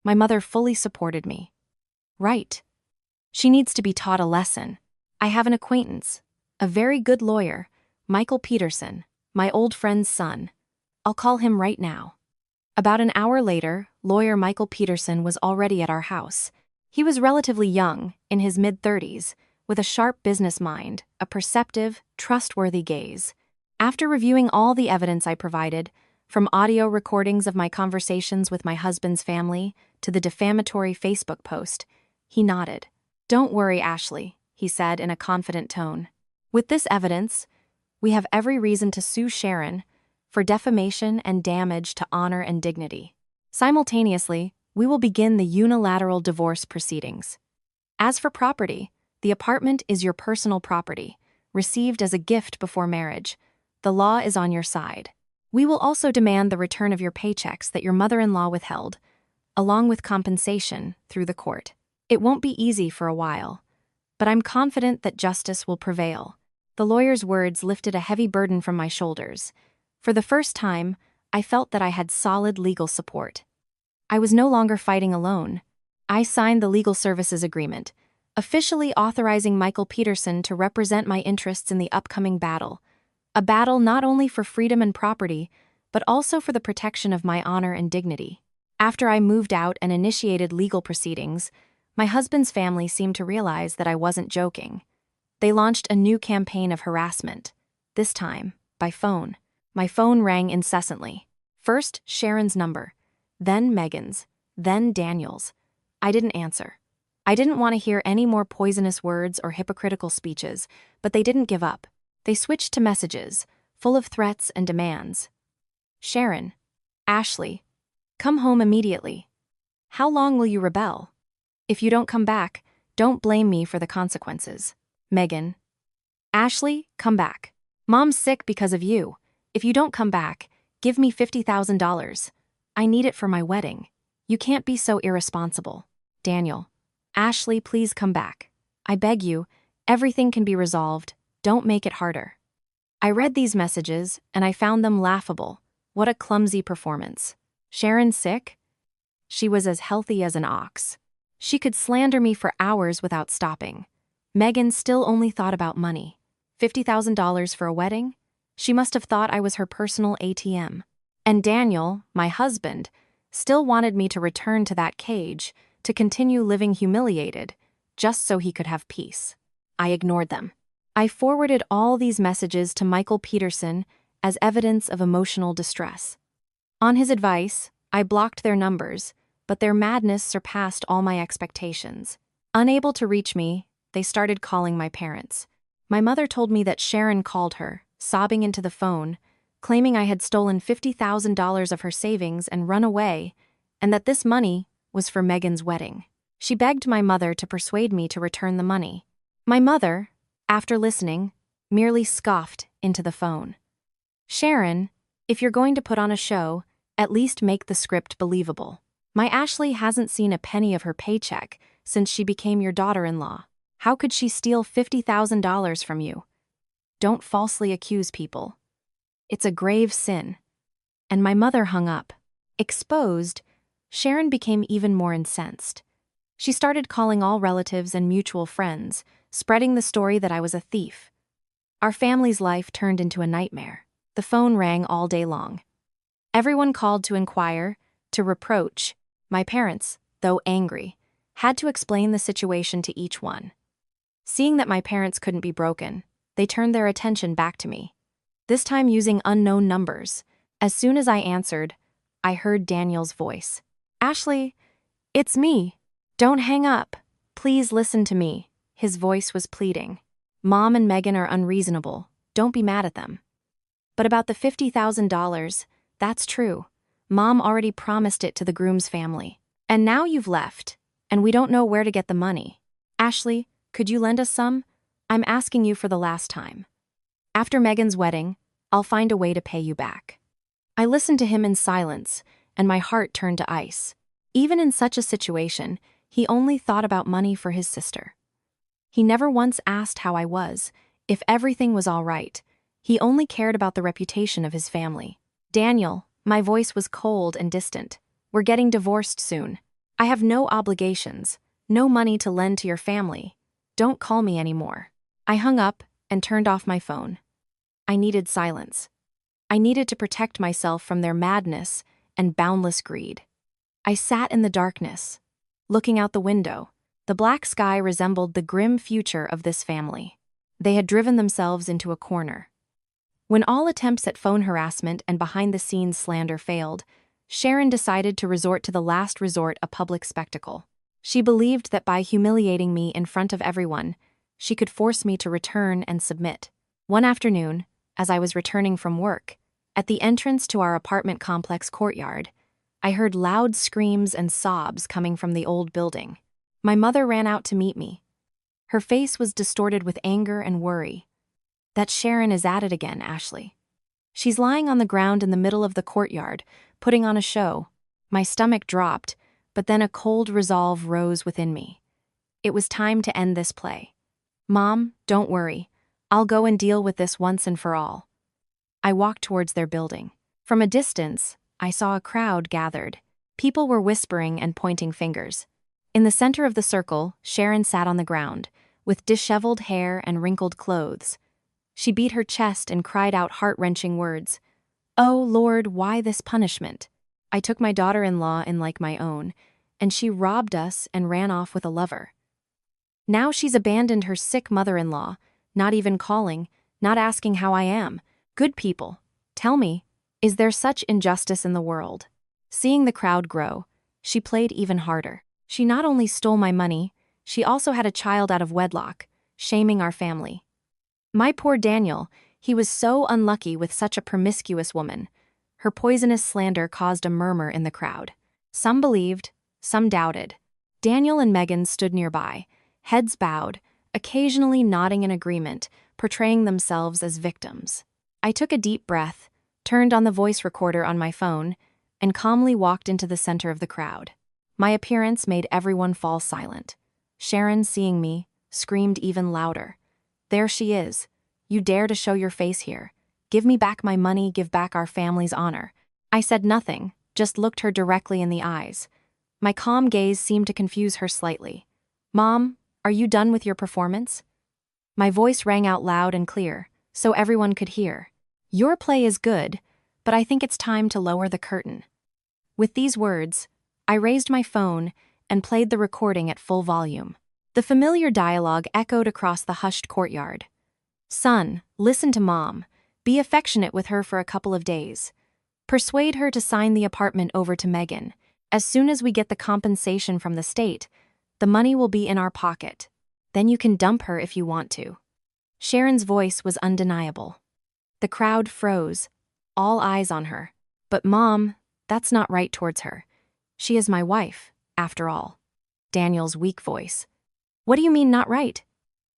My mother fully supported me. Right. She needs to be taught a lesson. I have an acquaintance, a very good lawyer, Michael Peterson, my old friend's son. I'll call him right now. About an hour later, lawyer Michael Peterson was already at our house. He was relatively young, in his mid-30s, with a sharp business mind, a perceptive, trustworthy gaze. After reviewing all the evidence I provided, from audio recordings of my conversations with my husband's family to the defamatory Facebook post, he nodded. "Don't worry, Ashley," he said in a confident tone. "With this evidence, we have every reason to sue Sharon for defamation and damage to honor and dignity. Simultaneously, we will begin the unilateral divorce proceedings. As for property, the apartment is your personal property, received as a gift before marriage. The law is on your side. We will also demand the return of your paychecks that your mother-in-law withheld, along with compensation, through the court. It won't be easy for a while, but I'm confident that justice will prevail." The lawyer's words lifted a heavy burden from my shoulders. For the first time, I felt that I had solid legal support. I was no longer fighting alone. I signed the legal services agreement, officially authorizing Michael Peterson to represent my interests in the upcoming battle. A battle not only for freedom and property, but also for the protection of my honor and dignity. After I moved out and initiated legal proceedings, my husband's family seemed to realize that I wasn't joking. They launched a new campaign of harassment, this time by phone. My phone rang incessantly. First Sharon's number, then Megan's, then Daniel's. I didn't answer. I didn't want to hear any more poisonous words or hypocritical speeches, but they didn't give up. They switched to messages, full of threats and demands. "Sharon, Ashley, come home immediately. How long will you rebel? If you don't come back, don't blame me for the consequences. Megan. Ashley, come back. Mom's sick because of you. If you don't come back, give me $50,000. I need it for my wedding. You can't be so irresponsible. Daniel. Ashley, please come back. I beg you, everything can be resolved. Don't make it harder." I read these messages, and I found them laughable. What a clumsy performance. Sharon sick? She was as healthy as an ox. She could slander me for hours without stopping. Megan still only thought about money. $50,000 for a wedding? She must have thought I was her personal ATM. And Daniel, my husband, still wanted me to return to that cage, to continue living humiliated, just so he could have peace. I ignored them. I forwarded all these messages to Michael Peterson as evidence of emotional distress. On his advice, I blocked their numbers, but their madness surpassed all my expectations. Unable to reach me, they started calling my parents. My mother told me that Sharon called her, sobbing into the phone, claiming I had stolen $50,000 of her savings and run away, and that this money was for Megan's wedding. She begged my mother to persuade me to return the money. My mother, after listening, merely scoffed into the phone. "Sharon, if you're going to put on a show, at least make the script believable. My Ashley hasn't seen a penny of her paycheck since she became your daughter-in-law. How could she steal $50,000 from you? Don't falsely accuse people. It's a grave sin." And my mother hung up. Exposed, Sharon became even more incensed. She started calling all relatives and mutual friends, spreading the story that I was a thief. Our family's life turned into a nightmare. The phone rang all day long. Everyone called to inquire, to reproach. My parents, though angry, had to explain the situation to each one. Seeing that my parents couldn't be broken, they turned their attention back to me, this time using unknown numbers. As soon as I answered, I heard Daniel's voice. "Ashley, it's me. Don't hang up. Please listen to me." His voice was pleading. "Mom and Megan are unreasonable. Don't be mad at them. But about the $50,000, that's true. Mom already promised it to the groom's family. And now you've left, and we don't know where to get the money. Ashley, could you lend us some? I'm asking you for the last time. After Megan's wedding, I'll find a way to pay you back." I listened to him in silence, and my heart turned to ice. Even in such a situation, he only thought about money for his sister. He never once asked how I was, if everything was all right. He only cared about the reputation of his family. "Daniel," my voice was cold and distant. "We're getting divorced soon. I have no obligations, no money to lend to your family. Don't call me anymore. I hung up and turned off my phone. I needed silence. I needed to protect myself from their madness and boundless greed. I sat in the darkness, looking out the window. The black sky resembled the grim future of this family. They had driven themselves into a corner. When all attempts at phone harassment and behind-the-scenes slander failed, Sharon decided to resort to the last resort, a public spectacle. She believed that by humiliating me in front of everyone, she could force me to return and submit. One afternoon, as I was returning from work, at the entrance to our apartment complex courtyard, I heard loud screams and sobs coming from the old building. My mother ran out to meet me. Her face was distorted with anger and worry. "That Sharon is at it again, Ashley. She's lying on the ground in the middle of the courtyard, putting on a show." My stomach dropped, but then a cold resolve rose within me. It was time to end this play. "Mom, don't worry. I'll go and deal with this once and for all." I walked towards their building. From a distance, I saw a crowd gathered. People were whispering and pointing fingers. In the center of the circle, Sharon sat on the ground, with disheveled hair and wrinkled clothes. She beat her chest and cried out heart-wrenching words. "Oh, Lord, why this punishment? I took my daughter-in-law in like my own, and she robbed us and ran off with a lover. Now she's abandoned her sick mother-in-law, not even calling, not asking how I am. Good people, tell me, is there such injustice in the world?" Seeing the crowd grow, she played even harder. She not only stole my money, she also had a child out of wedlock, shaming our family. My poor Daniel, he was so unlucky with such a promiscuous woman. Her poisonous slander caused a murmur in the crowd. Some believed, some doubted. Daniel and Megan stood nearby, heads bowed, occasionally nodding in agreement, portraying themselves as victims. I took a deep breath, turned on the voice recorder on my phone, and calmly walked into the center of the crowd. My appearance made everyone fall silent. Sharon, seeing me, screamed even louder. "There she is. You dare to show your face here. Give me back my money, give back our family's honor." I said nothing, just looked her directly in the eyes. My calm gaze seemed to confuse her slightly. "Mom, are you done with your performance?" My voice rang out loud and clear, so everyone could hear. "Your play is good, but I think it's time to lower the curtain." With these words, I raised my phone and played the recording at full volume. The familiar dialogue echoed across the hushed courtyard. "Son, listen to Mom. Be affectionate with her for a couple of days. Persuade her to sign the apartment over to Megan. As soon as we get the compensation from the state, the money will be in our pocket. Then you can dump her if you want to." Sharon's voice was undeniable. The crowd froze, all eyes on her. "But Mom, that's not right towards her. She is my wife, after all." Daniel's weak voice. "What do you mean not right?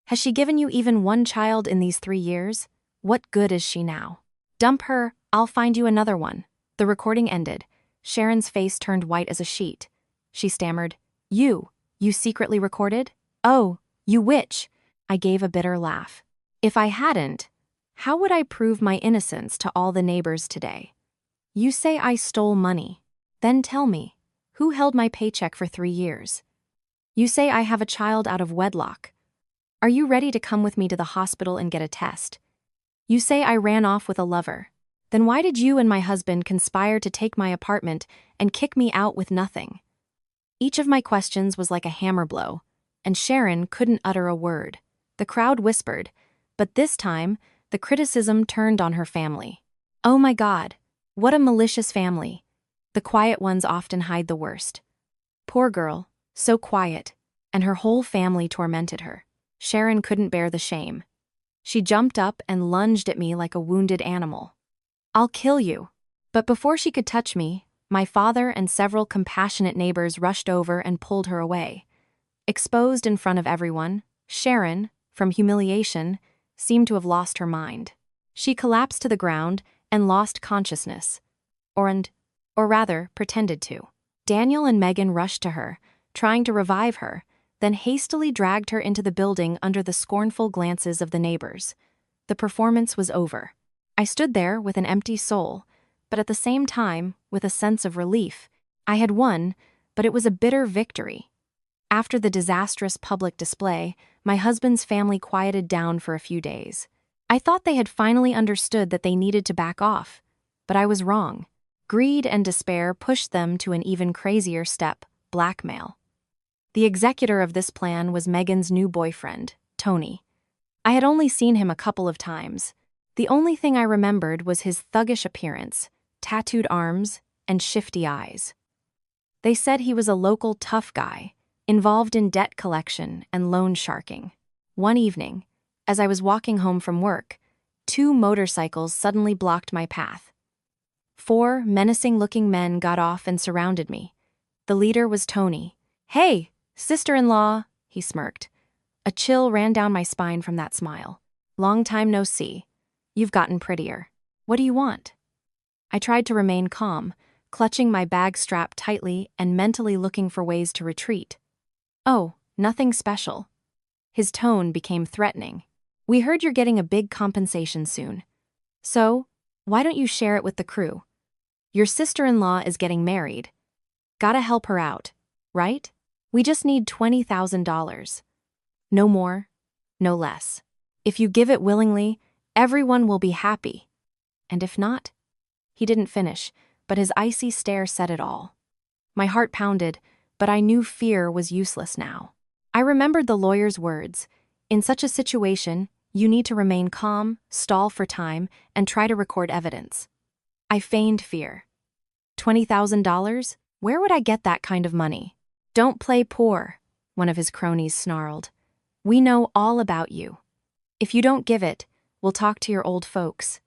Has she given you even one child in these 3 years? What good is she now? Dump her, I'll find you another one." The recording ended. Sharon's face turned white as a sheet. She stammered, You secretly recorded? Oh, you witch." I gave a bitter laugh. If I hadn't, how would I prove my innocence to all the neighbors today? "You say I stole money. Then tell me, who held my paycheck for 3 years? You say I have a child out of wedlock. Are you ready to come with me to the hospital and get a test? You say I ran off with a lover. Then why did you and my husband conspire to take my apartment and kick me out with nothing?" Each of my questions was like a hammer blow, and Sharon couldn't utter a word. The crowd whispered, but this time, the criticism turned on her family. "Oh my God, what a malicious family. The quiet ones often hide the worst." Poor girl, so quiet, and her whole family tormented her. Sharon couldn't bear the shame. She jumped up and lunged at me like a wounded animal. "I'll kill you." But before she could touch me, my father and several compassionate neighbors rushed over and pulled her away. Exposed in front of everyone, Sharon, from humiliation, seemed to have lost her mind. She collapsed to the ground and lost consciousness. Or rather, pretended to. Daniel and Megan rushed to her, trying to revive her, then hastily dragged her into the building under the scornful glances of the neighbors. The performance was over. I stood there with an empty soul, but at the same time, with a sense of relief. I had won, but it was a bitter victory. After the disastrous public display, my husband's family quieted down for a few days. I thought they had finally understood that they needed to back off, but I was wrong. Greed and despair pushed them to an even crazier step: blackmail. The executor of this plan was Megan's new boyfriend, Tony. I had only seen him a couple of times. The only thing I remembered was his thuggish appearance, tattooed arms, and shifty eyes. They said he was a local tough guy, involved in debt collection and loan sharking. One evening, as I was walking home from work, 2 motorcycles suddenly blocked my path. 4 menacing-looking men got off and surrounded me. The leader was Tony. "Hey, sister-in-law," he smirked. A chill ran down my spine from that smile. "Long time no see. You've gotten prettier. What do you want?" I tried to remain calm, clutching my bag strap tightly and mentally looking for ways to retreat. "Oh, nothing special." His tone became threatening. "We heard you're getting a big compensation soon. So, why don't you share it with the crew? Your sister-in-law is getting married. Gotta help her out, right? We just need $20,000. No more, no less. If you give it willingly, everyone will be happy. And if not..." He didn't finish, but his icy stare said it all. My heart pounded, but I knew fear was useless now. I remembered the lawyer's words: "In such a situation, you need to remain calm, stall for time, and try to record evidence." I feigned fear. $20,000? Where would I get that kind of money? "Don't play poor," one of his cronies snarled. "We know all about you. If you don't give it, we'll talk to your old folks."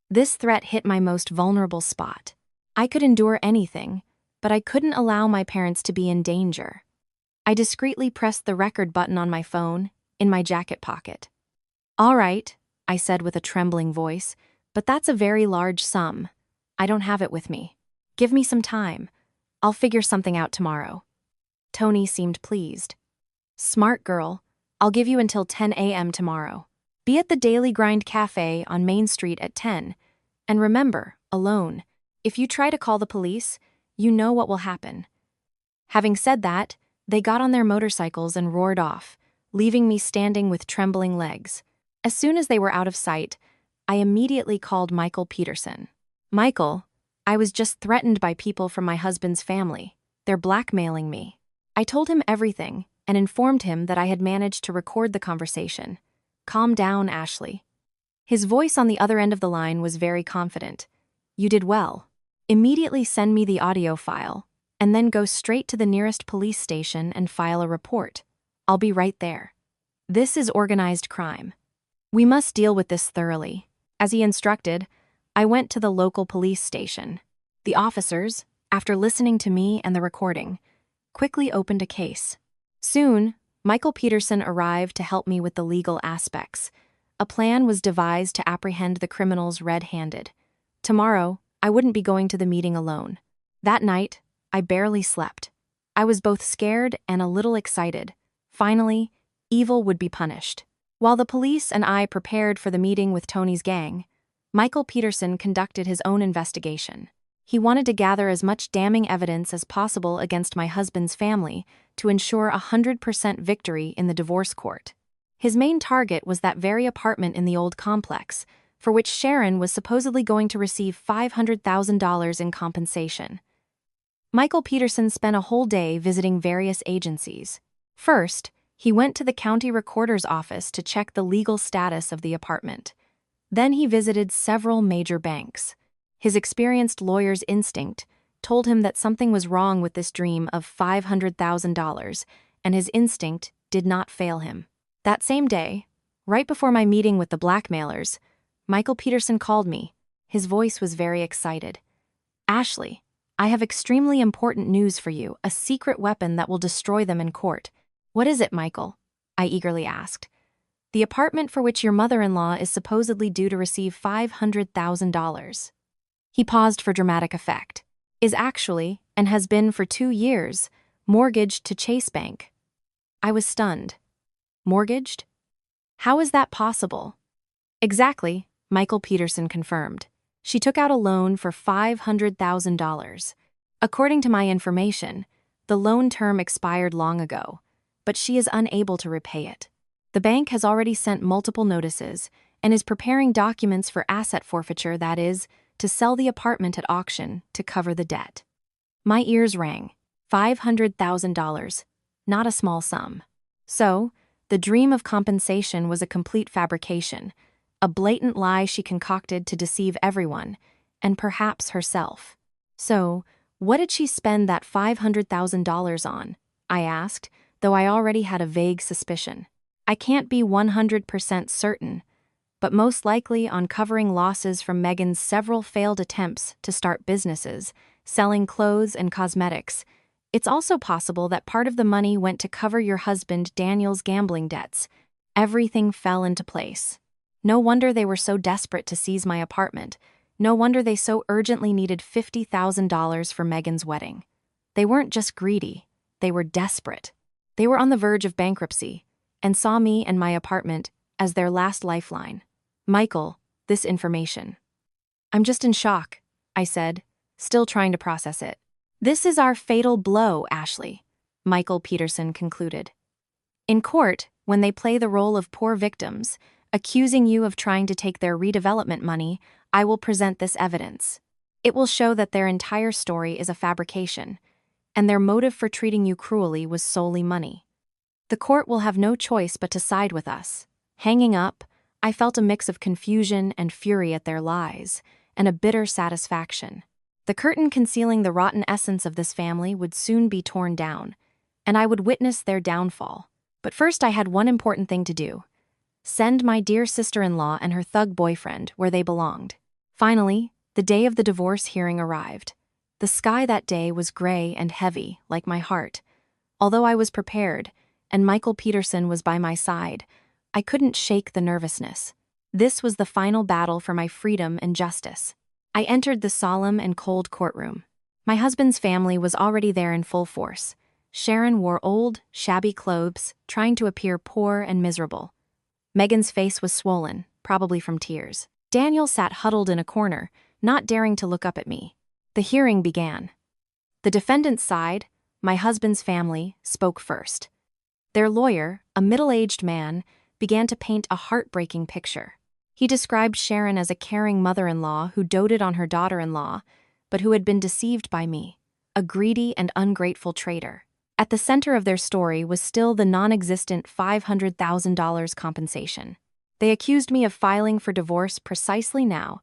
This threat hit my most vulnerable spot. I could endure anything, but I couldn't allow my parents to be in danger. I discreetly pressed the record button on my phone, in my jacket pocket. "All right," I said with a trembling voice, "but that's a very large sum. I don't have it with me. Give me some time. I'll figure something out tomorrow." Tony seemed pleased. "Smart girl. I'll give you until 10 a.m. tomorrow. Be at the Daily Grind Cafe on Main Street at 10. And remember, alone. If you try to call the police, you know what will happen." Having said that, they got on their motorcycles and roared off, leaving me standing with trembling legs. As soon as they were out of sight, I immediately called Michael Peterson. "Michael, I was just threatened by people from my husband's family. They're blackmailing me." I told him everything and informed him that I had managed to record the conversation. "Calm down, Ashley." His voice on the other end of the line was very confident. "You did well. Immediately send me the audio file, and then go straight to the nearest police station and file a report. I'll be right there. This is organized crime. We must deal with this thoroughly." As he instructed, I went to the local police station. The officers, after listening to me and the recording, quickly opened a case. Soon, Michael Peterson arrived to help me with the legal aspects. A plan was devised to apprehend the criminals red-handed. Tomorrow, I wouldn't be going to the meeting alone. That night, I barely slept. I was both scared and a little excited. Finally, evil would be punished. While the police and I prepared for the meeting with Tony's gang, Michael Peterson conducted his own investigation. He wanted to gather as much damning evidence as possible against my husband's family to ensure 100% victory in the divorce court. His main target was that very apartment in the old complex, for which Sharon was supposedly going to receive $500,000 in compensation. Michael Peterson spent a whole day visiting various agencies. First, he went to the county recorder's office to check the legal status of the apartment. Then he visited several major banks. His experienced lawyer's instinct told him that something was wrong with this dream of $500,000, and his instinct did not fail him. That same day, right before my meeting with the blackmailers, Michael Peterson called me. His voice was very excited. "Ashley, I have extremely important news for you, a secret weapon that will destroy them in court." "What is it, Michael?" I eagerly asked. "The apartment for which your mother-in-law is supposedly due to receive $500,000. He paused for dramatic effect. "Is actually, and has been for 2 years, mortgaged to Chase Bank." I was stunned. "Mortgaged? How is that possible?" "Exactly," Michael Peterson confirmed. "She took out a loan for $500,000. According to my information, The loan term expired long ago, but she is unable to repay it. The bank has already sent multiple notices and is preparing documents for asset forfeiture, that is, to sell the apartment at auction to cover the debt. My ears rang. $500,000, not a small sum. So, the dream of compensation was a complete fabrication, a blatant lie she concocted to deceive everyone, and perhaps herself. So, what did she spend that $500,000 on? I asked, though I already had a vague suspicion. I can't be 100% certain, but most likely on covering losses from Megan's several failed attempts to start businesses, selling clothes and cosmetics. It's also possible that part of the money went to cover your husband Daniel's gambling debts. Everything fell into place. No wonder they were so desperate to seize my apartment. No wonder they so urgently needed $50,000 for Megan's wedding. They weren't just greedy, they were desperate. They were on the verge of bankruptcy and saw me and my apartment as their last lifeline. Michael, this information. I'm just in shock, I said, still trying to process it. This is our fatal blow, Ashley, Michael Peterson concluded. In court, when they play the role of poor victims, accusing you of trying to take their redevelopment money, I will present this evidence. It will show that their entire story is a fabrication, and their motive for treating you cruelly was solely money. The court will have no choice but to side with us. Hanging up, I felt a mix of confusion and fury at their lies, and a bitter satisfaction. The curtain concealing the rotten essence of this family would soon be torn down, and I would witness their downfall. But first I had one important thing to do: send my dear sister-in-law and her thug boyfriend where they belonged. Finally, the day of the divorce hearing arrived. The sky that day was gray and heavy, like my heart. Although I was prepared, and Michael Peterson was by my side, I couldn't shake the nervousness. This was the final battle for my freedom and justice. I entered the solemn and cold courtroom. My husband's family was already there in full force. Sharon wore old, shabby clothes, trying to appear poor and miserable. Megan's face was swollen, probably from tears. Daniel sat huddled in a corner, not daring to look up at me. The hearing began. The defendant's side, my husband's family, spoke first. Their lawyer, a middle-aged man, began to paint a heartbreaking picture. He described Sharon as a caring mother-in-law who doted on her daughter-in-law, but who had been deceived by me, a greedy and ungrateful traitor. At the center of their story was still the non-existent $500,000 compensation. They accused me of filing for divorce precisely now,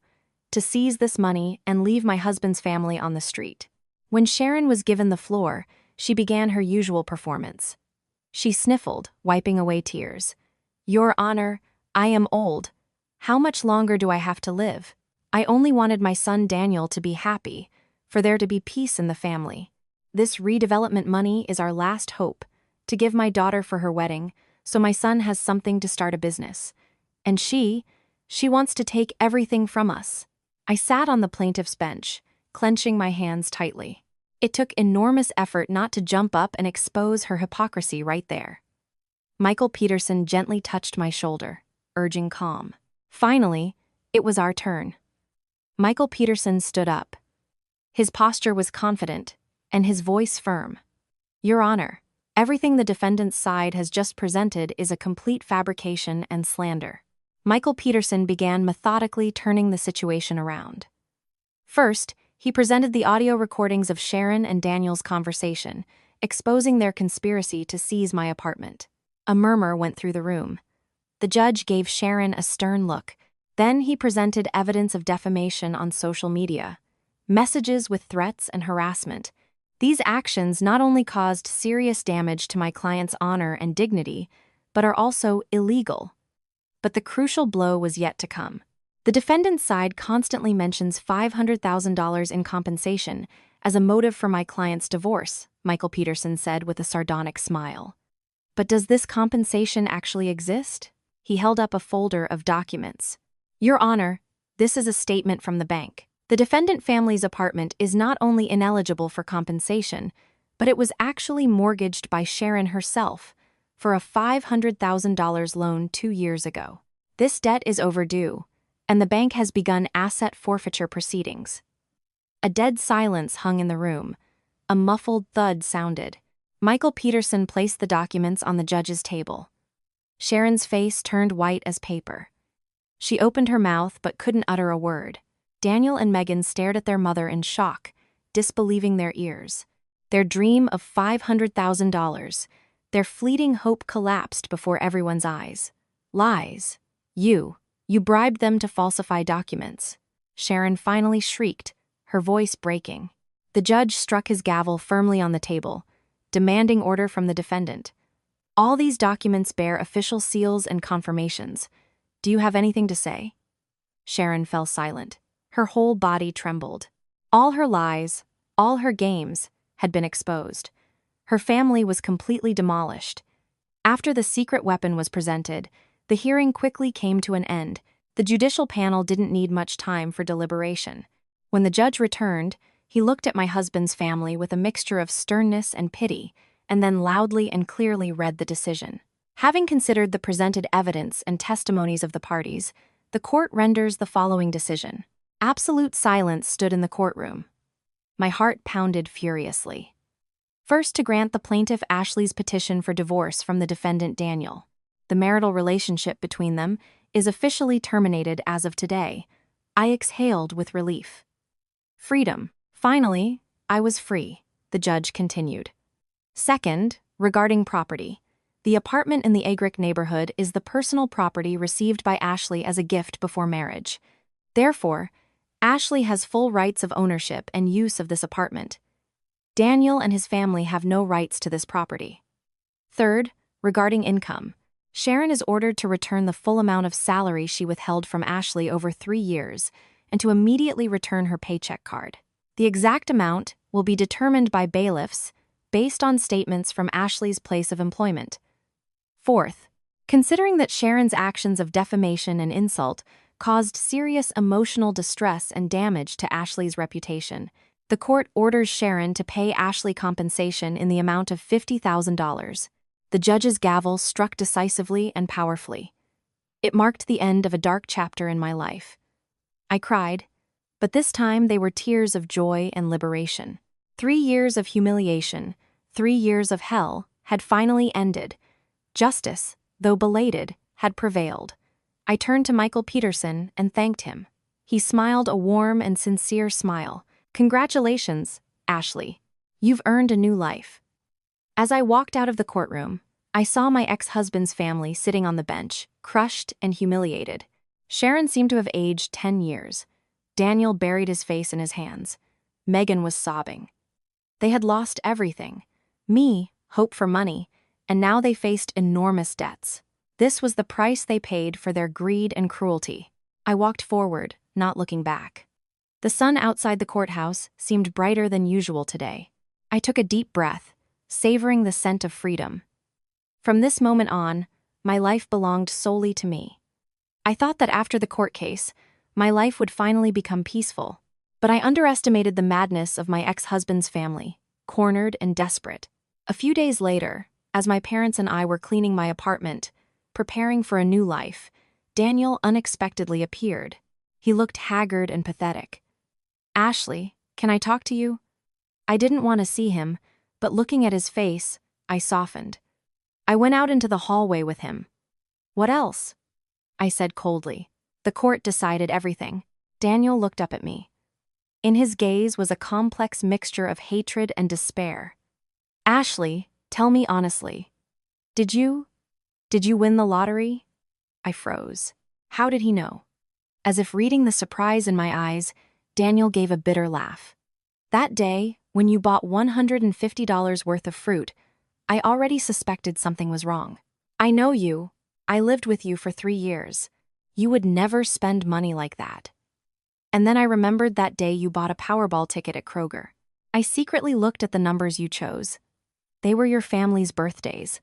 to seize this money and leave my husband's family on the street. When Sharon was given the floor, she began her usual performance. She sniffled, wiping away tears. "Your Honor, I am old. How much longer do I have to live? I only wanted my son Daniel to be happy, for there to be peace in the family. This redevelopment money is our last hope, to give my daughter for her wedding, so my son has something to start a business. And she wants to take everything from us." I sat on the plaintiff's bench, clenching my hands tightly. It took enormous effort not to jump up and expose her hypocrisy right there. Michael Peterson gently touched my shoulder, urging calm. Finally, it was our turn. Michael Peterson stood up. His posture was confident, and his voice firm. "Your Honor, everything the defendant's side has just presented is a complete fabrication and slander." Michael Peterson began methodically turning the situation around. First, he presented the audio recordings of Sharon and Daniel's conversation, exposing their conspiracy to seize my apartment. A murmur went through the room. The judge gave Sharon a stern look. Then he presented evidence of defamation on social media, messages with threats and harassment. These actions not only caused serious damage to my client's honor and dignity, but are also illegal. But the crucial blow was yet to come. The defendant's side constantly mentions $500,000 in compensation as a motive for my client's divorce, Michael Peterson said with a sardonic smile. But does this compensation actually exist? He held up a folder of documents. "Your Honor, this is a statement from the bank. The defendant family's apartment is not only ineligible for compensation, but it was actually mortgaged by Sharon herself for a $500,000 loan 2 years ago. This debt is overdue, and the bank has begun asset forfeiture proceedings." A dead silence hung in the room. A muffled thud sounded. Michael Peterson placed the documents on the judge's table. Sharon's face turned white as paper. She opened her mouth but couldn't utter a word. Daniel and Megan stared at their mother in shock, disbelieving their ears. Their dream of $500,000, their fleeting hope collapsed before everyone's eyes. Lies. You bribed them to falsify documents. Sharon finally shrieked, her voice breaking. The judge struck his gavel firmly on the table, demanding order from the defendant. All these documents bear official seals and confirmations. Do you have anything to say? Sharon fell silent. Her whole body trembled. All her lies, all her games, had been exposed. Her family was completely demolished. After the secret weapon was presented, the hearing quickly came to an end. The judicial panel didn't need much time for deliberation. When the judge returned, he looked at my husband's family with a mixture of sternness and pity, and then loudly and clearly read the decision. Having considered the presented evidence and testimonies of the parties, the court renders the following decision. Absolute silence stood in the courtroom. My heart pounded furiously. First, to grant the plaintiff Ashley's petition for divorce from the defendant Daniel. The marital relationship between them is officially terminated as of today. I exhaled with relief. Freedom. Finally, I was free, the judge continued. Second, regarding property. The apartment in the Agric neighborhood is the personal property received by Ashley as a gift before marriage. Therefore, Ashley has full rights of ownership and use of this apartment. Daniel and his family have no rights to this property. Third, regarding income. Sharon is ordered to return the full amount of salary she withheld from Ashley over 3 years and to immediately return her paycheck card. The exact amount will be determined by bailiffs based on statements from Ashley's place of employment. Fourth, considering that Sharon's actions of defamation and insult caused serious emotional distress and damage to Ashley's reputation, the court orders Sharon to pay Ashley compensation in the amount of $50,000. The judge's gavel struck decisively and powerfully. It marked the end of a dark chapter in my life. I cried, but this time they were tears of joy and liberation. 3 years of humiliation, 3 years of hell, had finally ended. Justice, though belated, had prevailed. I turned to Michael Peterson and thanked him. He smiled a warm and sincere smile. Congratulations, Ashley. You've earned a new life. As I walked out of the courtroom, I saw my ex-husband's family sitting on the bench, crushed and humiliated. Sharon seemed to have aged 10 years. Daniel buried his face in his hands. Megan was sobbing. They had lost everything. Me, hope for money, and now they faced enormous debts. This was the price they paid for their greed and cruelty. I walked forward, not looking back. The sun outside the courthouse seemed brighter than usual today. I took a deep breath, savoring the scent of freedom. From this moment on, my life belonged solely to me. I thought that after the court case, my life would finally become peaceful. But I underestimated the madness of my ex-husband's family, cornered and desperate. A few days later, as my parents and I were cleaning my apartment, preparing for a new life, Daniel unexpectedly appeared. He looked haggard and pathetic. Ashley, can I talk to you? I didn't want to see him, but looking at his face, I softened. I went out into the hallway with him. What else? I said coldly. The court decided everything. Daniel looked up at me. In his gaze was a complex mixture of hatred and despair. Ashley, tell me honestly, did you win the lottery? I froze. How did he know? As if reading the surprise in my eyes, Daniel gave a bitter laugh. That day, when you bought $150 worth of fruit, I already suspected something was wrong. I know you. I lived with you for 3 years. You would never spend money like that. And then I remembered that day you bought a Powerball ticket at Kroger. I secretly looked at the numbers you chose. They were your family's birthdays.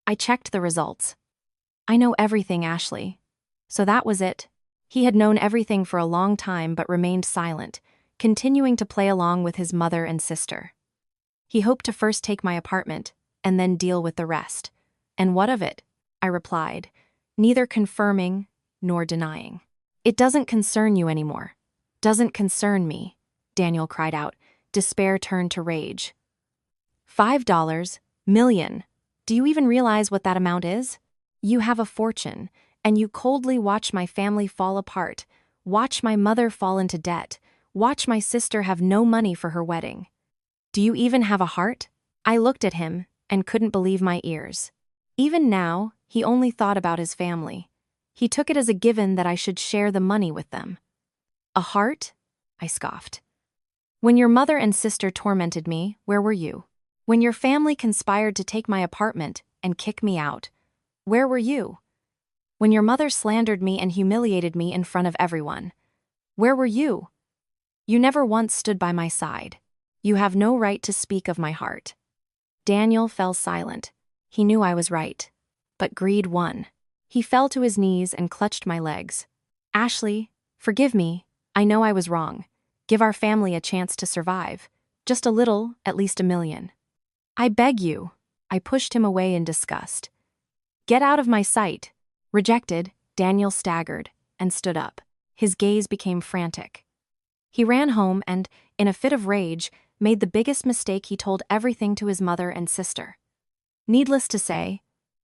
I checked the results. I know everything, Ashley. So that was it. He had known everything for a long time but remained silent, continuing to play along with his mother and sister. He hoped to first take my apartment and then deal with the rest. And what of it? I replied, neither confirming nor denying. It doesn't concern you anymore. Doesn't concern me, Daniel cried out, despair turned to rage. $5 million. Do you even realize what that amount is? You have a fortune, and you coldly watch my family fall apart, watch my mother fall into debt, watch my sister have no money for her wedding. Do you even have a heart? I looked at him and couldn't believe my ears. Even now, he only thought about his family. He took it as a given that I should share the money with them. A heart? I scoffed. When your mother and sister tormented me, where were you? When your family conspired to take my apartment and kick me out, where were you? When your mother slandered me and humiliated me in front of everyone, where were you? You never once stood by my side. You have no right to speak of my heart. Daniel fell silent. He knew I was right. But greed won. He fell to his knees and clutched my legs. Ashley, forgive me. I know I was wrong. Give our family a chance to survive. Just a little, at least $1 million. I beg you. I pushed him away in disgust. Get out of my sight. Rejected, Daniel staggered and stood up. His gaze became frantic. He ran home and, in a fit of rage, made the biggest mistake. He told everything to his mother and sister. Needless to say,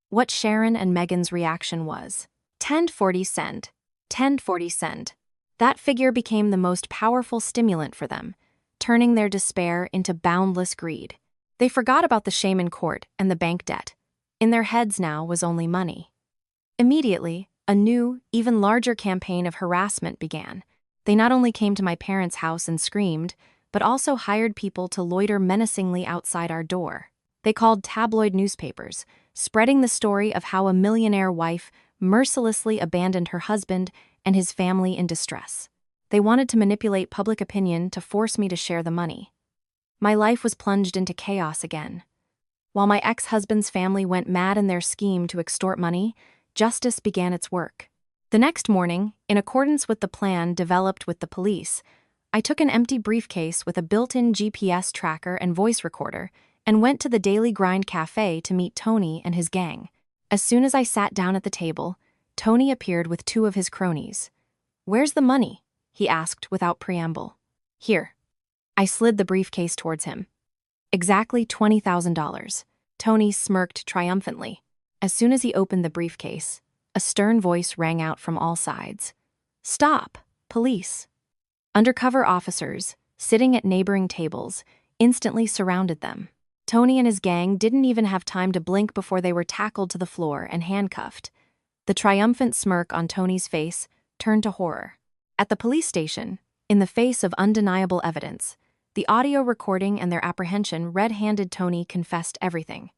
what Sharon and Megan's reaction was. 1040 cent. 1040 cent. That figure became the most powerful stimulant for them, turning their despair into boundless greed. They forgot about the shame in court and the bank debt. In their heads now was only money. Immediately, a new, even larger campaign of harassment began. They not only came to my parents' house and screamed, but also hired people to loiter menacingly outside our door. They called tabloid newspapers, spreading the story of how a millionaire wife mercilessly abandoned her husband and his family in distress. They wanted to manipulate public opinion to force me to share the money. My life was plunged into chaos again. While my ex-husband's family went mad in their scheme to extort money, justice began its work. The next morning, in accordance with the plan developed with the police, I took an empty briefcase with a built-in GPS tracker and voice recorder and went to the Daily Grind Cafe to meet Tony and his gang. As soon as I sat down at the table, Tony appeared with 2 of his cronies. "Where's the money?" he asked without preamble. "Here." I slid the briefcase towards him. "Exactly $20,000. Tony smirked triumphantly. As soon as he opened the briefcase, a stern voice rang out from all sides. "Stop! Police!" Undercover officers, sitting at neighboring tables, instantly surrounded them. Tony and his gang didn't even have time to blink before they were tackled to the floor and handcuffed. The triumphant smirk on Tony's face turned to horror. At the police station, in the face of undeniable evidence, the audio recording and their apprehension, red-handed Tony confessed everything.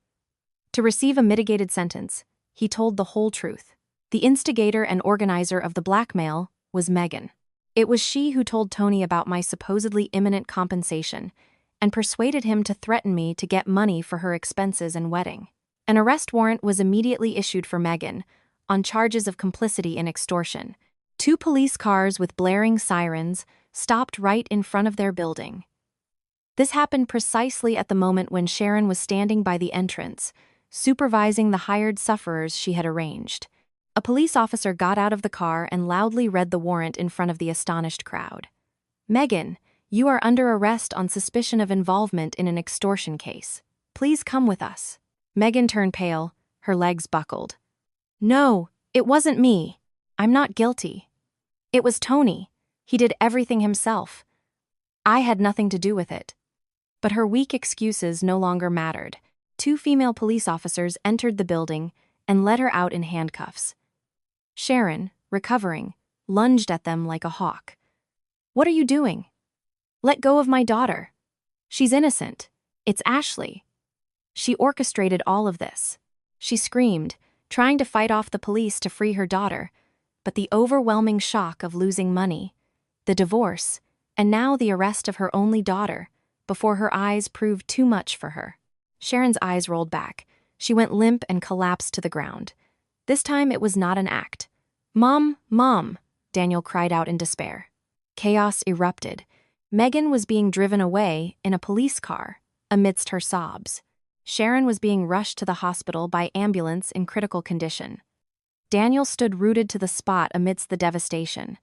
To receive a mitigated sentence, he told the whole truth. The instigator and organizer of the blackmail was Megan. It was she who told Tony about my supposedly imminent compensation and persuaded him to threaten me to get money for her expenses and wedding. An arrest warrant was immediately issued for Megan on charges of complicity in extortion. 2 police cars with blaring sirens stopped right in front of their building. This happened precisely at the moment when Sharon was standing by the entrance, supervising the hired sufferers she had arranged. A police officer got out of the car and loudly read the warrant in front of the astonished crowd. "Megan, you are under arrest on suspicion of involvement in an extortion case. Please come with us." Megan turned pale, her legs buckled. "No, it wasn't me. I'm not guilty. It was Tony. He did everything himself. I had nothing to do with it." But her weak excuses no longer mattered. 2 female police officers entered the building and led her out in handcuffs. Sharon, recovering, lunged at them like a hawk. "What are you doing? Let go of my daughter. She's innocent. It's Ashley." She orchestrated all of this. She screamed, trying to fight off the police to free her daughter, but the overwhelming shock of losing money, the divorce, and now the arrest of her only daughter, before her eyes proved too much for her. Sharon's eyes rolled back. She went limp and collapsed to the ground. This time it was not an act. "Mom, Mom," Daniel cried out in despair. Chaos erupted. Megan was being driven away in a police car, amidst her sobs. Sharon was being rushed to the hospital by ambulance in critical condition. Daniel stood rooted to the spot amidst the devastation,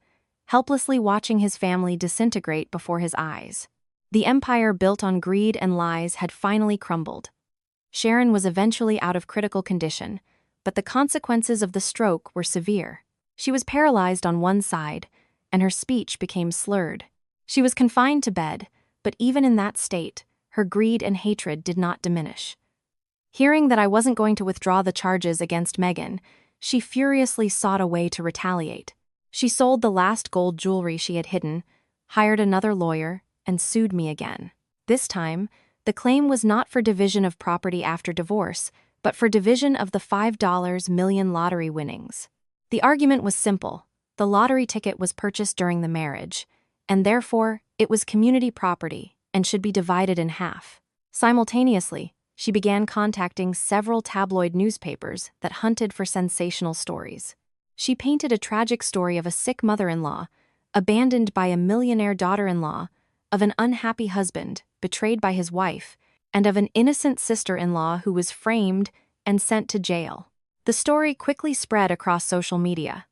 helplessly watching his family disintegrate before his eyes. The empire built on greed and lies had finally crumbled. Sharon was eventually out of critical condition, but the consequences of the stroke were severe. She was paralyzed on one side, and her speech became slurred. She was confined to bed, but even in that state, her greed and hatred did not diminish. Hearing that I wasn't going to withdraw the charges against Megan, she furiously sought a way to retaliate. She sold the last gold jewelry she had hidden, hired another lawyer, and sued me again. This time, the claim was not for division of property after divorce, but for division of the $5 million lottery winnings. The argument was simple. The lottery ticket was purchased during the marriage, and therefore, it was community property and should be divided in half. Simultaneously, she began contacting several tabloid newspapers that hunted for sensational stories. She painted a tragic story of a sick mother-in-law, abandoned by a millionaire daughter-in-law, of an unhappy husband betrayed by his wife, and of an innocent sister-in-law who was framed and sent to jail. The story quickly spread across social media.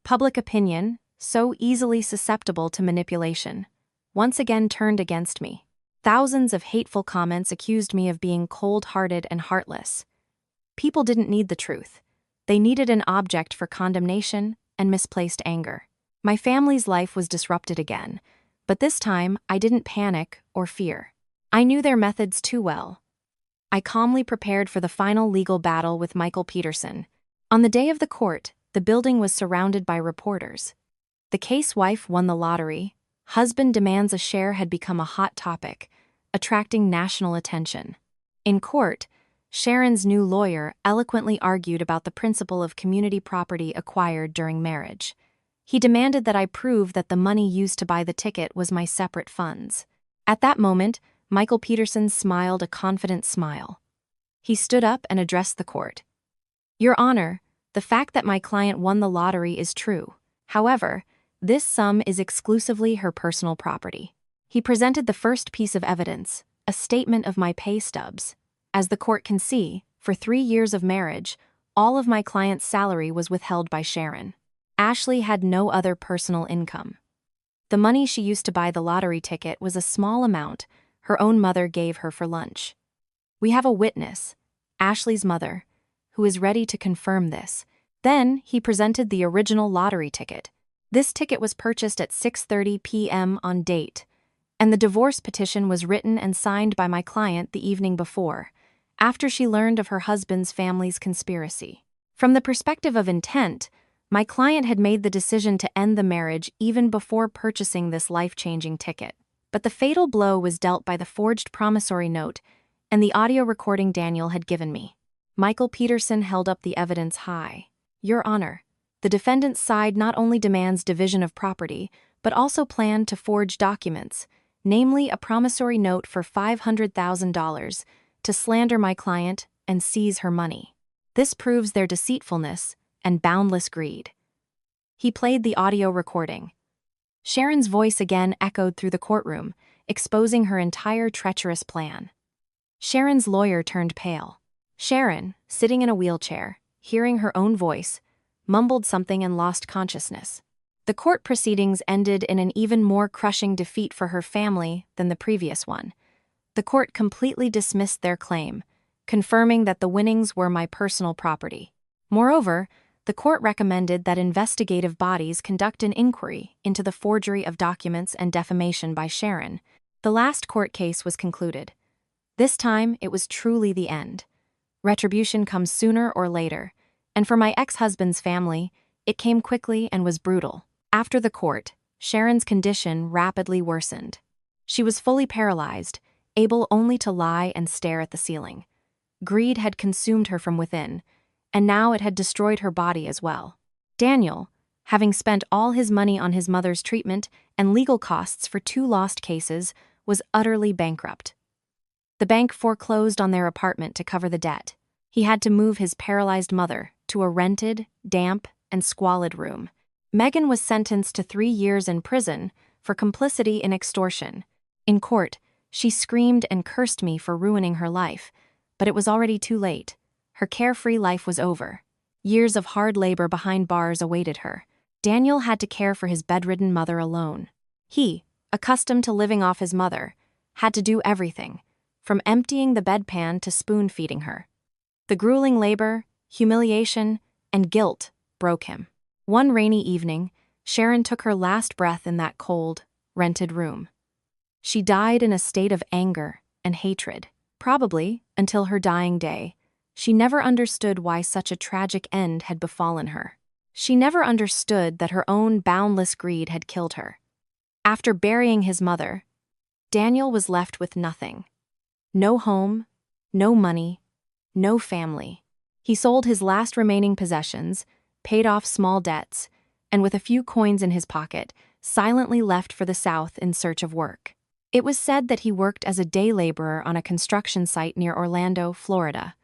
Public opinion, so easily susceptible to manipulation, once again turned against me. Thousands of hateful comments accused me of being cold-hearted and heartless. People didn't need the truth. They needed an object for condemnation and misplaced anger. My family's life was disrupted again, but this time I didn't panic or fear. I knew their methods too well. I calmly prepared for the final legal battle with Michael Peterson. On the day of the court, the building was surrounded by reporters. The case wife won the lottery, husband demands a share had become a hot topic, attracting national attention. In court, Sharon's new lawyer eloquently argued about the principle of community property acquired during marriage. He demanded that I prove that the money used to buy the ticket was my separate funds. At that moment, Michael Peterson smiled a confident smile. He stood up and addressed the court. "Your Honor, the fact that my client won the lottery is true. However, this sum is exclusively her personal property." He presented the first piece of evidence, a statement of my pay stubs. As the court can see, for 3 years of marriage, all of my client's salary was withheld by Sharon. Ashley had no other personal income. The money she used to buy the lottery ticket was a small amount her own mother gave her for lunch. We have a witness, Ashley's mother, who is ready to confirm this. Then he presented the original lottery ticket. This ticket was purchased at 6:30 p.m. on date, and the divorce petition was written and signed by my client the evening before, after she learned of her husband's family's conspiracy. From the perspective of intent, my client had made the decision to end the marriage even before purchasing this life-changing ticket. But the fatal blow was dealt by the forged promissory note and the audio recording Daniel had given me. Michael Peterson held up the evidence high. "Your Honor, the defendant's side not only demands division of property, but also planned to forge documents, namely a promissory note for $500,000, to slander my client and seize her money. This proves their deceitfulness and boundless greed." He played the audio recording. Sharon's voice again echoed through the courtroom, exposing her entire treacherous plan. Sharon's lawyer turned pale. Sharon, sitting in a wheelchair, hearing her own voice, mumbled something and lost consciousness. The court proceedings ended in an even more crushing defeat for her family than the previous one. The court completely dismissed their claim, confirming that the winnings were my personal property. Moreover, the court recommended that investigative bodies conduct an inquiry into the forgery of documents and defamation by Sharon. The last court case was concluded. This time, it was truly the end. Retribution comes sooner or later, and for my ex-husband's family, it came quickly and was brutal. After the court, Sharon's condition rapidly worsened. She was fully paralyzed, able only to lie and stare at the ceiling. Greed had consumed her from within, and now it had destroyed her body as well. Daniel, having spent all his money on his mother's treatment and legal costs for 2 lost cases, was utterly bankrupt. The bank foreclosed on their apartment to cover the debt. He had to move his paralyzed mother to a rented, damp, and squalid room. Megan was sentenced to 3 years in prison for complicity in extortion. In court, she screamed and cursed me for ruining her life, but it was already too late. Her carefree life was over. Years of hard labor behind bars awaited her. Daniel had to care for his bedridden mother alone. He, accustomed to living off his mother, had to do everything, from emptying the bedpan to spoon-feeding her. The grueling labor, humiliation, and guilt broke him. One rainy evening, Sharon took her last breath in that cold, rented room. She died in a state of anger and hatred. Probably, until her dying day, she never understood why such a tragic end had befallen her. She never understood that her own boundless greed had killed her. After burying his mother, Daniel was left with nothing. No home, no money, no family. He sold his last remaining possessions, paid off small debts, and with a few coins in his pocket, silently left for the South in search of work. It was said that he worked as a day laborer on a construction site near Orlando, Florida.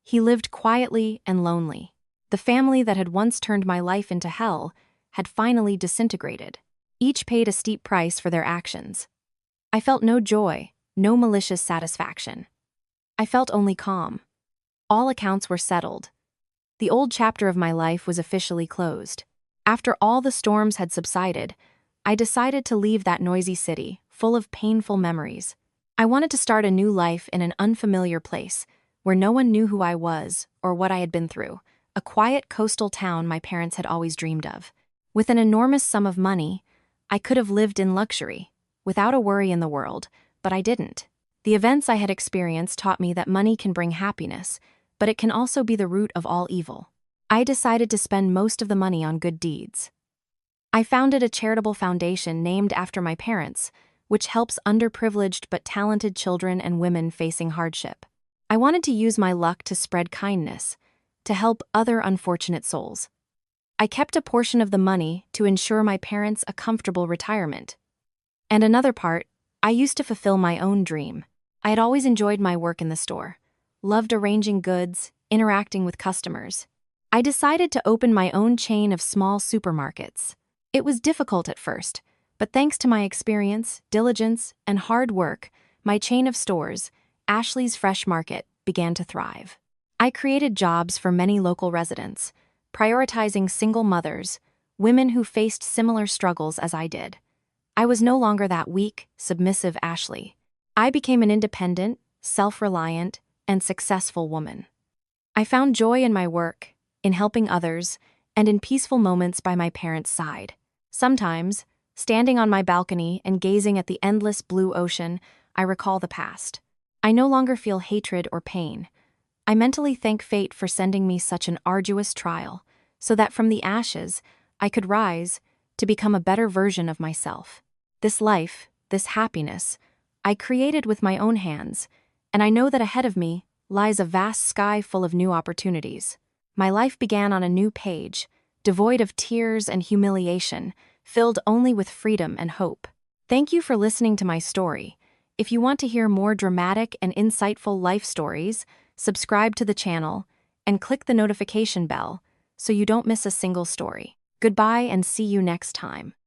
He lived quietly and lonely. The family that had once turned my life into hell had finally disintegrated. Each paid a steep price for their actions. I felt no joy, no malicious satisfaction. I felt only calm. All accounts were settled. The old chapter of my life was officially closed. After all the storms had subsided, I decided to leave that noisy city, full of painful memories. I wanted to start a new life in an unfamiliar place, where no one knew who I was or what I had been through, a quiet coastal town my parents had always dreamed of. With an enormous sum of money, I could have lived in luxury, without a worry in the world, but I didn't. The events I had experienced taught me that money can bring happiness, but it can also be the root of all evil. I decided to spend most of the money on good deeds. I founded a charitable foundation named after my parents, which helps underprivileged but talented children and women facing hardship. I wanted to use my luck to spread kindness, to help other unfortunate souls. I kept a portion of the money to ensure my parents a comfortable retirement. And another part, I used to fulfill my own dream. I had always enjoyed my work in the store, loved arranging goods, interacting with customers. I decided to open my own chain of small supermarkets. It was difficult at first, but thanks to my experience, diligence, and hard work, my chain of stores, Ashley's Fresh Market, began to thrive. I created jobs for many local residents, prioritizing single mothers, women who faced similar struggles as I did. I was no longer that weak, submissive Ashley. I became an independent, self-reliant, and successful woman. I found joy in my work, in helping others, and in peaceful moments by my parents' side. Sometimes, standing on my balcony and gazing at the endless blue ocean, I recall the past. I no longer feel hatred or pain. I mentally thank fate for sending me such an arduous trial, so that from the ashes, I could rise to become a better version of myself. This life, this happiness, I created with my own hands, and I know that ahead of me lies a vast sky full of new opportunities. My life began on a new page, devoid of tears and humiliation, filled only with freedom and hope. Thank you for listening to my story. If you want to hear more dramatic and insightful life stories, subscribe to the channel and click the notification bell so you don't miss a single story. Goodbye and see you next time.